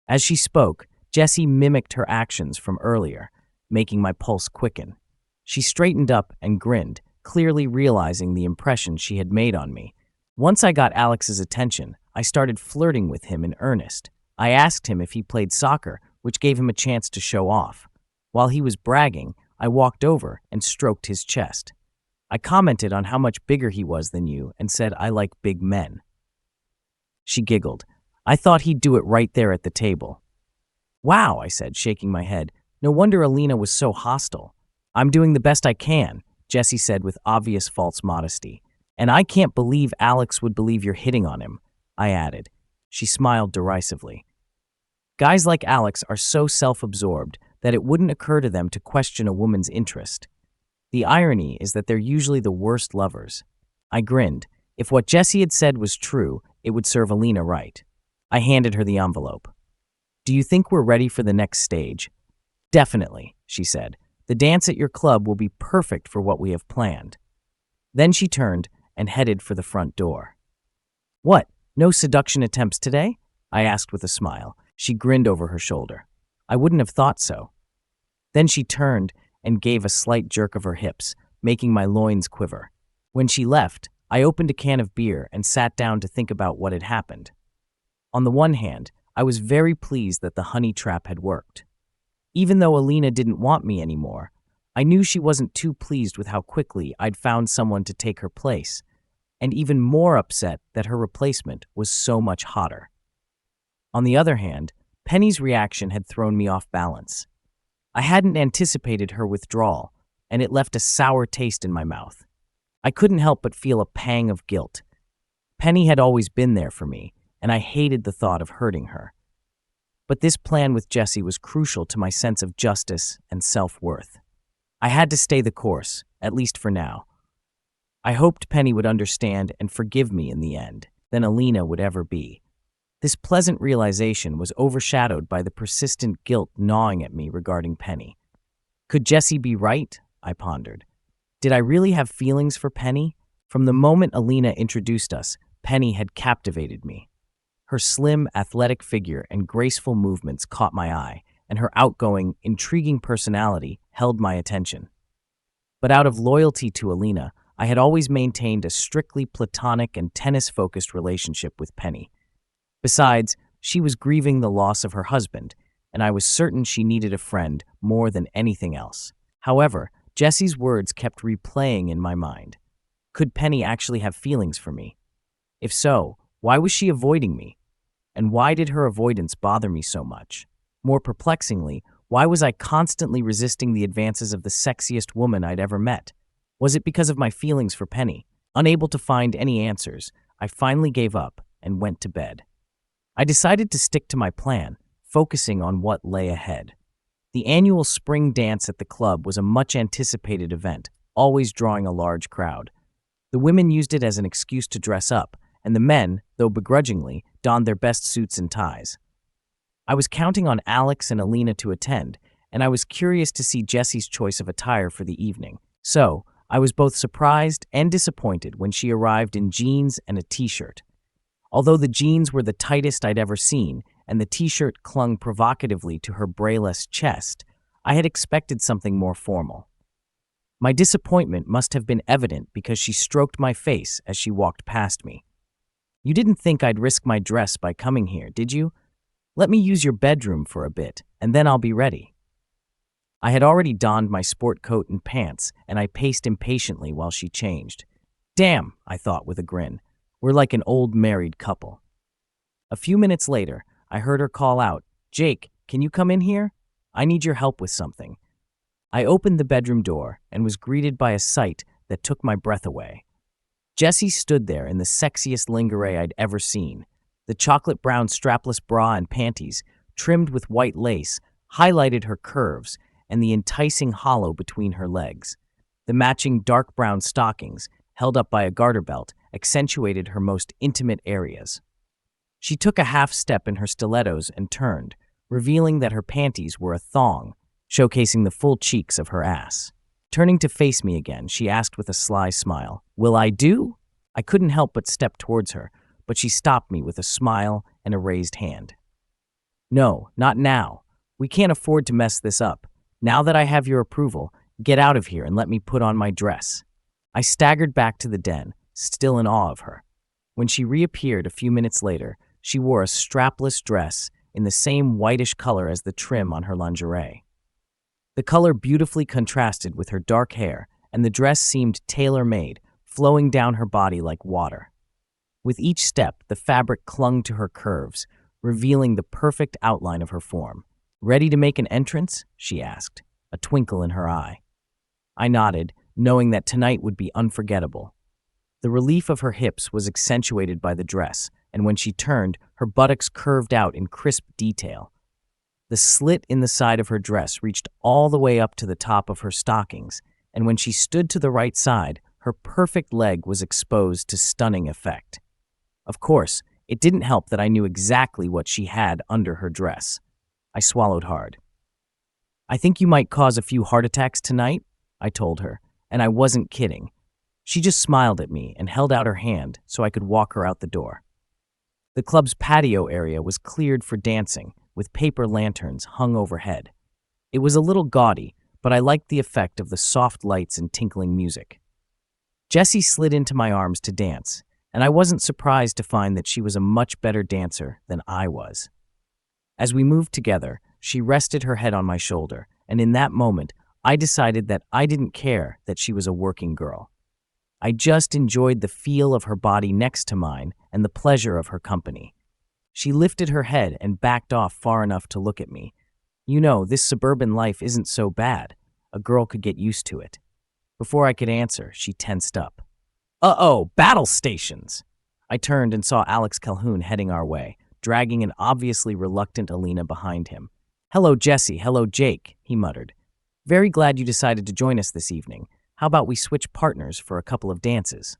As she spoke, Jessie mimicked her actions from earlier, making my pulse quicken. She straightened up and grinned, clearly realizing the impression she had made on me. Once I got Alex's attention, I started flirting with him in earnest. I asked him if he played soccer, which gave him a chance to show off. While he was bragging, I walked over and stroked his chest. I commented on how much bigger he was than you and said I like big men. She giggled. I thought he'd do it right there at the table. Wow, I said, shaking my head. No wonder Alina was so hostile. I'm doing the best I can, Jessie said with obvious false modesty. And I can't believe Alex would believe you're hitting on him, I added. She smiled derisively. Guys like Alex are so self-absorbed that it wouldn't occur to them to question a woman's interest. The irony is that they're usually the worst lovers. I grinned. If what Jessie had said was true, it would serve Alina right. I handed her the envelope. Do you think we're ready for the next stage? Definitely, she said. The dance at your club will be perfect for what we have planned. Then she turned and headed for the front door. "What? No seduction attempts today?" I asked with a smile. She grinned over her shoulder. "I wouldn't have thought so." Then she turned and gave a slight jerk of her hips, making my loins quiver. When she left, I opened a can of beer and sat down to think about what had happened. On the one hand, I was very pleased that the honey trap had worked. Even though Alina didn't want me anymore, I knew she wasn't too pleased with how quickly I'd found someone to take her place, and even more upset that her replacement was so much hotter. On the other hand, Penny's reaction had thrown me off balance. I hadn't anticipated her withdrawal, and it left a sour taste in my mouth. I couldn't help but feel a pang of guilt. Penny had always been there for me, and I hated the thought of hurting her. But this plan with Jessie was crucial to my sense of justice and self-worth. I had to stay the course, at least for now. I hoped Penny would understand and forgive me in the end, than Alina would ever be. This pleasant realization was overshadowed by the persistent guilt gnawing at me regarding Penny. Could Jessie be right? I pondered. Did I really have feelings for Penny? From the moment Alina introduced us, Penny had captivated me. Her slim, athletic figure and graceful movements caught my eye, and her outgoing, intriguing personality held my attention. But out of loyalty to Alina, I had always maintained a strictly platonic and tennis-focused relationship with Penny. Besides, she was grieving the loss of her husband, and I was certain she needed a friend more than anything else. However, Jessie's words kept replaying in my mind. Could Penny actually have feelings for me? If so, why was she avoiding me? And why did her avoidance bother me so much? More perplexingly, why was I constantly resisting the advances of the sexiest woman I'd ever met? Was it because of my feelings for Penny? Unable to find any answers, I finally gave up and went to bed. I decided to stick to my plan, focusing on what lay ahead. The annual spring dance at the club was a much-anticipated event, always drawing a large crowd. The women used it as an excuse to dress up, and the men, though begrudgingly, donned their best suits and ties. I was counting on Alex and Alina to attend, and I was curious to see Jessie's choice of attire for the evening. So, I was both surprised and disappointed when she arrived in jeans and a t-shirt. Although the jeans were the tightest I'd ever seen, and the t-shirt clung provocatively to her brayless chest, I had expected something more formal. My disappointment must have been evident because she stroked my face as she walked past me. "You didn't think I'd risk my dress by coming here, did you? Let me use your bedroom for a bit, and then I'll be ready." I had already donned my sport coat and pants, and I paced impatiently while she changed. "Damn," I thought with a grin. "We're like an old married couple." A few minutes later, I heard her call out, "Jake, can you come in here? I need your help with something." I opened the bedroom door and was greeted by a sight that took my breath away. Jessie stood there in the sexiest lingerie I'd ever seen. The chocolate brown strapless bra and panties, trimmed with white lace, highlighted her curves and the enticing hollow between her legs. The matching dark brown stockings, held up by a garter belt, accentuated her most intimate areas. She took a half step in her stilettos and turned, revealing that her panties were a thong, showcasing the full cheeks of her ass. Turning to face me again, she asked with a sly smile, "Will I do?" I couldn't help but step towards her, but she stopped me with a smile and a raised hand. "No, not now. We can't afford to mess this up. Now that I have your approval, get out of here and let me put on my dress." I staggered back to the den, still in awe of her. When she reappeared a few minutes later, she wore a strapless dress in the same whitish color as the trim on her lingerie. The color beautifully contrasted with her dark hair, and the dress seemed tailor-made, flowing down her body like water. With each step, the fabric clung to her curves, revealing the perfect outline of her form. "Ready to make an entrance?" she asked, a twinkle in her eye. I nodded, knowing that tonight would be unforgettable. The relief of her hips was accentuated by the dress, and when she turned, her buttocks curved out in crisp detail. The slit in the side of her dress reached all the way up to the top of her stockings, and when she stood to the right side, her perfect leg was exposed to stunning effect. Of course, it didn't help that I knew exactly what she had under her dress. I swallowed hard. "I think you might cause a few heart attacks tonight," I told her, and I wasn't kidding. She just smiled at me and held out her hand so I could walk her out the door. The club's patio area was cleared for dancing, with paper lanterns hung overhead. It was a little gaudy, but I liked the effect of the soft lights and tinkling music. Jessie slid into my arms to dance, and I wasn't surprised to find that she was a much better dancer than I was. As we moved together, she rested her head on my shoulder, and in that moment, I decided that I didn't care that she was a working girl. I just enjoyed the feel of her body next to mine and the pleasure of her company. She lifted her head and backed off far enough to look at me. You know, this suburban life isn't so bad. A girl could get used to it. Before I could answer, she tensed up. Uh-oh, battle stations! I turned and saw Alex Calhoun heading our way, dragging an obviously reluctant Alina behind him. Hello, Jessie. Hello, Jake, he muttered. Very glad you decided to join us this evening. How about we switch partners for a couple of dances?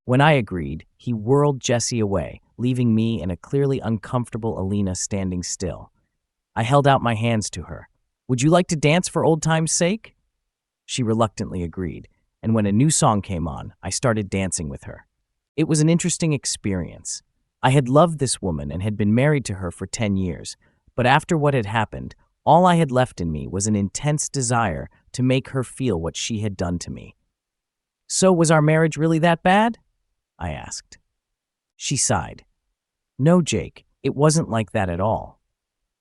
When I agreed, he whirled Jessie away, leaving me and a clearly uncomfortable Alina standing still. I held out my hands to her. Would you like to dance for old time's sake? She reluctantly agreed, and when a new song came on, I started dancing with her. It was an interesting experience. I had loved this woman and had been married to her for 10 years, but after what had happened, all I had left in me was an intense desire to make her feel what she had done to me. So was our marriage really that bad? I asked. She sighed. No, Jake, it wasn't like that at all.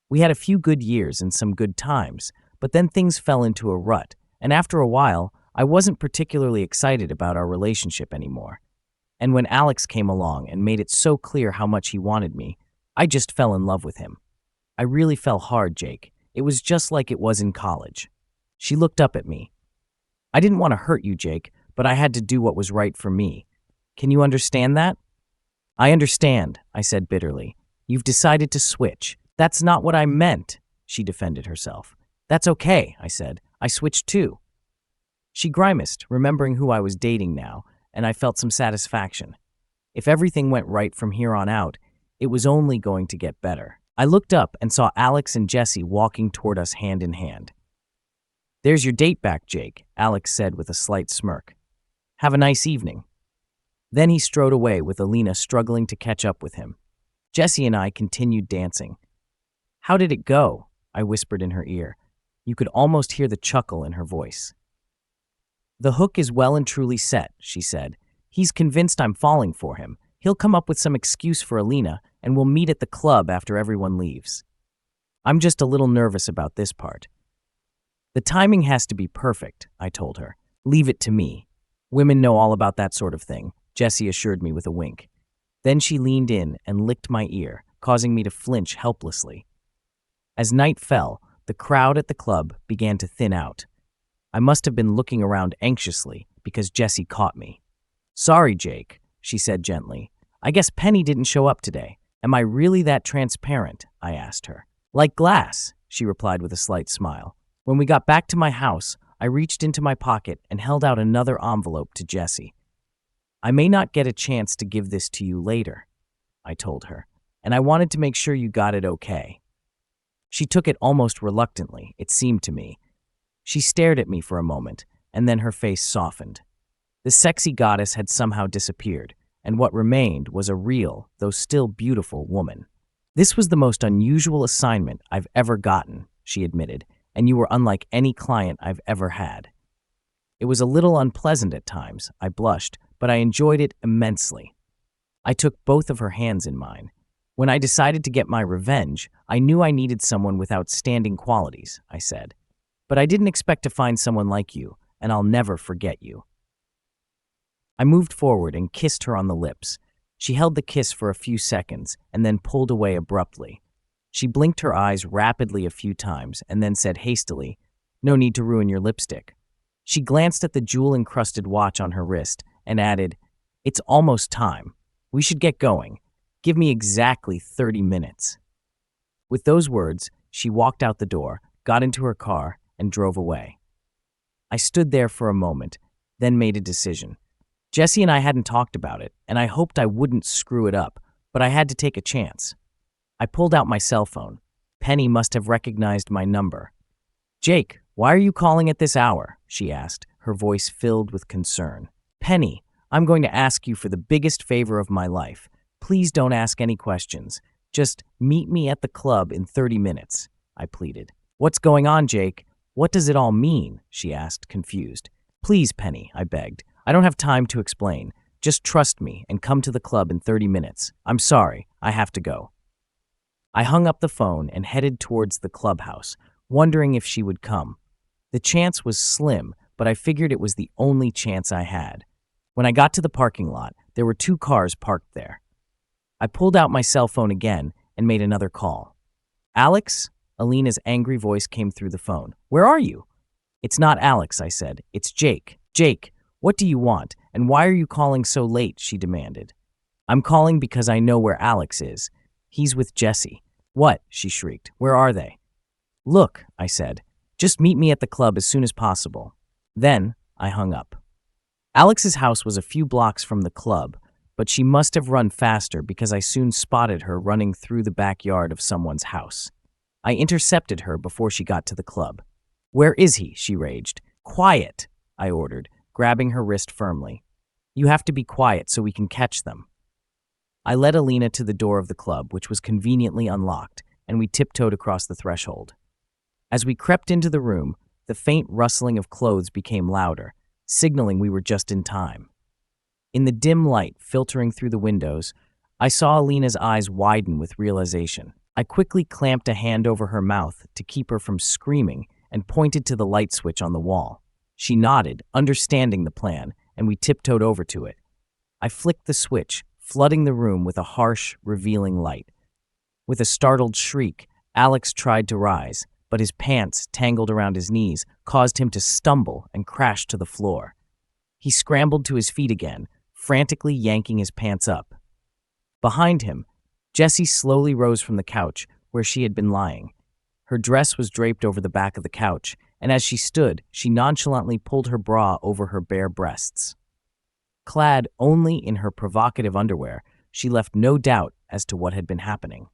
We had a few good years and some good times, but then things fell into a rut, and after a while, I wasn't particularly excited about our relationship anymore. And when Alex came along and made it so clear how much he wanted me, I just fell in love with him. I really fell hard, Jake. It was just like it was in college. She looked up at me. I didn't want to hurt you, Jake, but I had to do what was right for me. Can you understand that? I understand, I said bitterly. You've decided to switch. That's not what I meant, she defended herself. That's okay, I said. I switched too. She grimaced, remembering who I was dating now, and I felt some satisfaction. If everything went right from here on out, it was only going to get better. I looked up and saw Alex and Jessie walking toward us hand in hand. There's your date back, Jake, Alex said with a slight smirk. Have a nice evening. Then he strode away with Alina struggling to catch up with him. Jessie and I continued dancing. How did it go? I whispered in her ear. You could almost hear the chuckle in her voice. The hook is well and truly set, she said. He's convinced I'm falling for him. He'll come up with some excuse for Alina, and we'll meet at the club after everyone leaves. I'm just a little nervous about this part. The timing has to be perfect, I told her. Leave it to me. Women know all about that sort of thing, Jessie assured me with a wink. Then she leaned in and licked my ear, causing me to flinch helplessly. As night fell, the crowd at the club began to thin out. I must have been looking around anxiously because Jessie caught me. Sorry, Jake, she said gently. I guess Penny didn't show up today. Am I really that transparent? I asked her. Like glass, she replied with a slight smile. When we got back to my house, I reached into my pocket and held out another envelope to Jessie. I may not get a chance to give this to you later, I told her, and I wanted to make sure you got it okay. She took it almost reluctantly, it seemed to me. She stared at me for a moment, and then her face softened. The sexy goddess had somehow disappeared, and what remained was a real, though still beautiful, woman. This was the most unusual assignment I've ever gotten, she admitted, and you were unlike any client I've ever had. It was a little unpleasant at times, I blushed, but I enjoyed it immensely. I took both of her hands in mine. When I decided to get my revenge, I knew I needed someone with outstanding qualities, I said. But I didn't expect to find someone like you, and I'll never forget you. I moved forward and kissed her on the lips. She held the kiss for a few seconds and then pulled away abruptly. She blinked her eyes rapidly a few times and then said hastily, "No need to ruin your lipstick." She glanced at the jewel-encrusted watch on her wrist and added, "It's almost time. We should get going. Give me exactly 30 minutes." With those words, she walked out the door, got into her car, and drove away. I stood there for a moment, then made a decision. Jessie and I hadn't talked about it, and I hoped I wouldn't screw it up, but I had to take a chance. I pulled out my cell phone. Penny must have recognized my number. "Jake, why are you calling at this hour?" she asked, her voice filled with concern. Penny, I'm going to ask you for the biggest favor of my life. Please don't ask any questions. Just meet me at the club in 30 minutes, I pleaded. What's going on, Jake? What does it all mean? She asked, confused. Please, Penny, I begged. I don't have time to explain. Just trust me and come to the club in 30 minutes. I'm sorry, I have to go. I hung up the phone and headed towards the clubhouse, wondering if she would come. The chance was slim, but I figured it was the only chance I had. When I got to the parking lot, there were 2 cars parked there. I pulled out my cell phone again and made another call. Alex? Alina's angry voice came through the phone. Where are you? It's not Alex, I said. It's Jake. Jake, what do you want? And why are you calling so late? She demanded. I'm calling because I know where Alex is. He's with Jesse. What? She shrieked. Where are they? Look, I said. Just meet me at the club as soon as possible. Then I hung up. Alex's house was a few blocks from the club, but she must have run faster because I soon spotted her running through the backyard of someone's house. I intercepted her before she got to the club. Where is he? She raged. Quiet, I ordered, grabbing her wrist firmly. You have to be quiet so we can catch them. I led Alina to the door of the club, which was conveniently unlocked, and we tiptoed across the threshold. As we crept into the room, the faint rustling of clothes became louder, signaling we were just in time. In the dim light filtering through the windows, I saw Alina's eyes widen with realization. I quickly clamped a hand over her mouth to keep her from screaming and pointed to the light switch on the wall. She nodded, understanding the plan, and we tiptoed over to it. I flicked the switch, flooding the room with a harsh, revealing light. With a startled shriek, Alex tried to rise, but his pants, tangled around his knees, caused him to stumble and crash to the floor. He scrambled to his feet again, frantically yanking his pants up. Behind him, Jessie slowly rose from the couch where she had been lying. Her dress was draped over the back of the couch, and as she stood, she nonchalantly pulled her bra over her bare breasts. Clad only in her provocative underwear, she left no doubt as to what had been happening.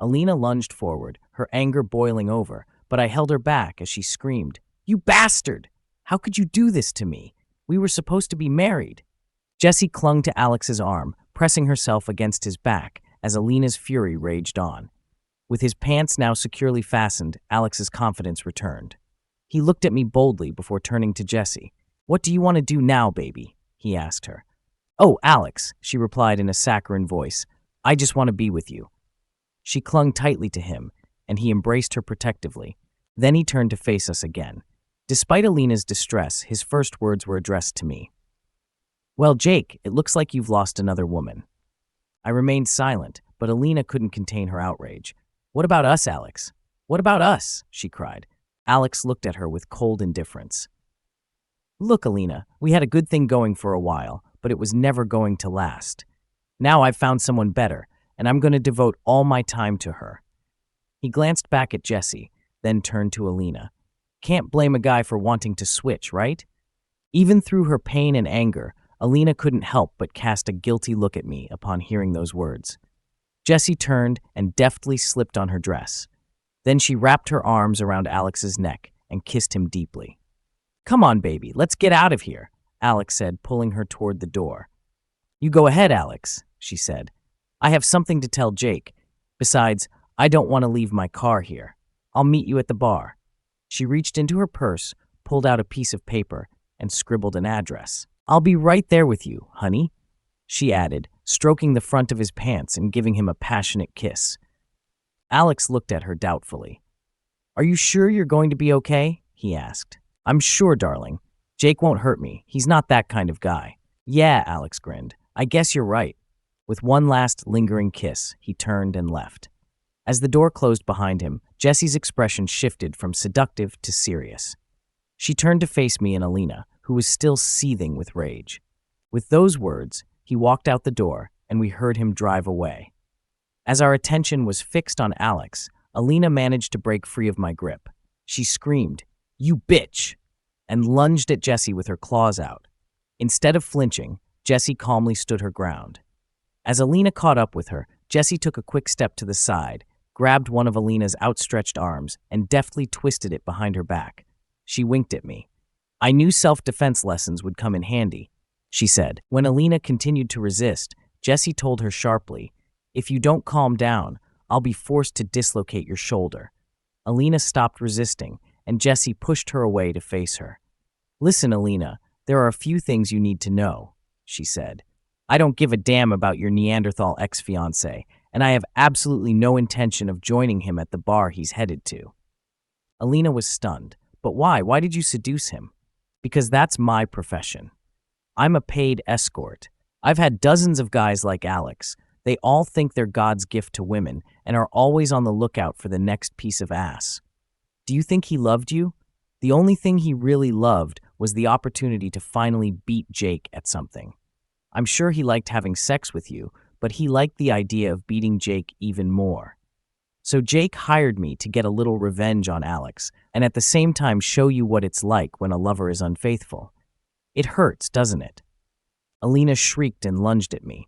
Alina lunged forward, her anger boiling over, but I held her back as she screamed, You bastard! How could you do this to me? We were supposed to be married. Jessie clung to Alex's arm, pressing herself against his back as Alina's fury raged on. With his pants now securely fastened, Alex's confidence returned. He looked at me boldly before turning to Jessie. What do you want to do now, baby? He asked her. Oh, Alex, she replied in a saccharine voice. I just want to be with you. She clung tightly to him, and he embraced her protectively. Then he turned to face us again. Despite Alina's distress, his first words were addressed to me. Well, Jake, it looks like you've lost another woman. I remained silent, but Alina couldn't contain her outrage. What about us, Alex? What about us? She cried. Alex looked at her with cold indifference. Look, Alina, we had a good thing going for a while, but it was never going to last. Now I've found someone better, and I'm going to devote all my time to her. He glanced back at Jessie, then turned to Alina. Can't blame a guy for wanting to switch, right? Even through her pain and anger, Alina couldn't help but cast a guilty look at me upon hearing those words. Jessie turned and deftly slipped on her dress. Then she wrapped her arms around Alex's neck and kissed him deeply. Come on, baby, let's get out of here, Alex said, pulling her toward the door. You go ahead, Alex, she said. I have something to tell Jake. Besides, I don't want to leave my car here. I'll meet you at the bar. She reached into her purse, pulled out a piece of paper, and scribbled an address. I'll be right there with you, honey, she added, stroking the front of his pants and giving him a passionate kiss. Alex looked at her doubtfully. Are you sure you're going to be okay? He asked. I'm sure, darling. Jake won't hurt me. He's not that kind of guy. Yeah, Alex grinned. I guess you're right. With one last lingering kiss, he turned and left. As the door closed behind him, Jessie's expression shifted from seductive to serious. She turned to face me and Alina, who was still seething with rage. With those words, he walked out the door, and we heard him drive away. As our attention was fixed on Alex, Alina managed to break free of my grip. She screamed, You bitch! And lunged at Jessie with her claws out. Instead of flinching, Jessie calmly stood her ground. As Alina caught up with her, Jessie took a quick step to the side, grabbed one of Alina's outstretched arms, and deftly twisted it behind her back. She winked at me. I knew self-defense lessons would come in handy. she said. When Alina continued to resist, Jesse told her sharply, "If you don't calm down, I'll be forced to dislocate your shoulder." Alina stopped resisting, and Jesse pushed her away to face her. "Listen, Alina, there are a few things you need to know," she said. "I don't give a damn about your Neanderthal ex-fiancé, and I have absolutely no intention of joining him at the bar he's headed to." Alina was stunned. "But why? Why did you seduce him?" "Because that's my profession. I'm a paid escort. I've had dozens of guys like Alex. They all think they're God's gift to women and are always on the lookout for the next piece of ass. Do you think he loved you? The only thing he really loved was the opportunity to finally beat Jake at something. I'm sure he liked having sex with you, but he liked the idea of beating Jake even more. So Jake hired me to get a little revenge on Alex and at the same time show you what it's like when a lover is unfaithful. It hurts, doesn't it?" Alina shrieked and lunged at me.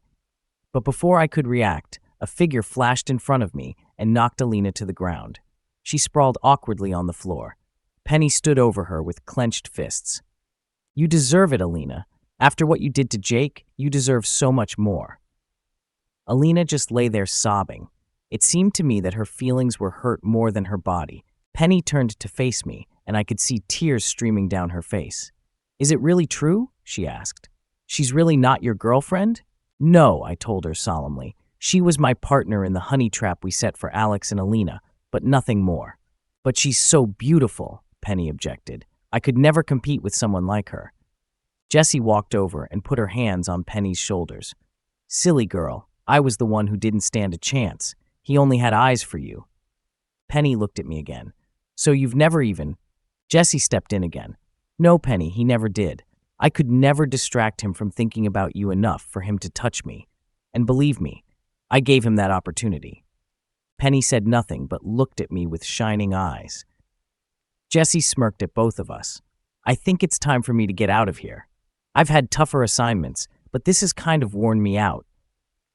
But before I could react, a figure flashed in front of me and knocked Alina to the ground. She sprawled awkwardly on the floor. Penny stood over her with clenched fists. "You deserve it, Alina. After what you did to Jake, you deserve so much more." Alina just lay there sobbing. It seemed to me that her feelings were hurt more than her body. Penny turned to face me, and I could see tears streaming down her face. "Is it really true?" she asked. "She's really not your girlfriend?" "No," I told her solemnly. "She was my partner in the honey trap we set for Alex and Alina, but nothing more." "But she's so beautiful," Penny objected. "I could never compete with someone like her." Jessie walked over and put her hands on Penny's shoulders. "Silly girl, I was the one who didn't stand a chance. He only had eyes for you." Penny looked at me again. "So you've never even—" Jessie stepped in again. "No, Penny, he never did. I could never distract him from thinking about you enough for him to touch me. And believe me, I gave him that opportunity." Penny said nothing but looked at me with shining eyes. Jessie smirked at both of us. "I think it's time for me to get out of here. I've had tougher assignments, but this has kind of worn me out."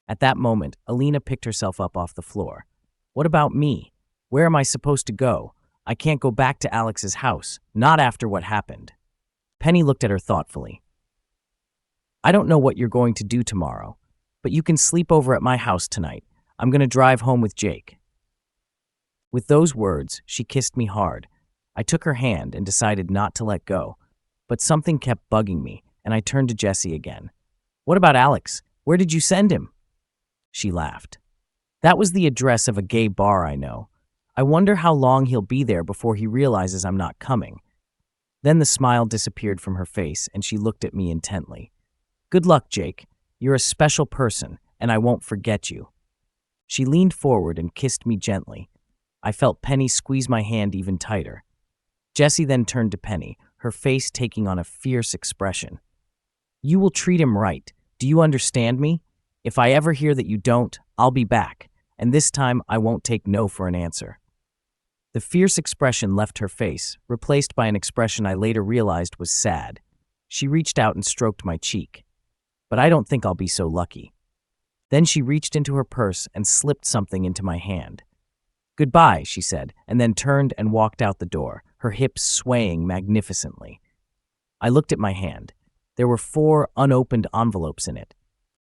At that moment, Alina picked herself up off the floor. "What about me? Where am I supposed to go? I can't go back to Alex's house, not after what happened." Penny looked at her thoughtfully. "I don't know what you're going to do tomorrow, but you can sleep over at my house tonight. I'm going to drive home with Jake." With those words, she kissed me hard. I took her hand and decided not to let go, but something kept bugging me, and I turned to Jessie again. "What about Alex? Where did you send him?" She laughed. "That was the address of a gay bar I know. I wonder how long he'll be there before he realizes I'm not coming." Then the smile disappeared from her face, and she looked at me intently. "Good luck, Jake. You're a special person, and I won't forget you." She leaned forward and kissed me gently. I felt Penny squeeze my hand even tighter. Jessie then turned to Penny, her face taking on a fierce expression. "You will treat him right. Do you understand me? If I ever hear that you don't, I'll be back, and this time I won't take no for an answer." The fierce expression left her face, replaced by an expression I later realized was sad. She reached out and stroked my cheek. "But I don't think I'll be so lucky." Then she reached into her purse and slipped something into my hand. "Goodbye," she said, and then turned and walked out the door, her hips swaying magnificently. I looked at my hand. There were 4 unopened envelopes in it.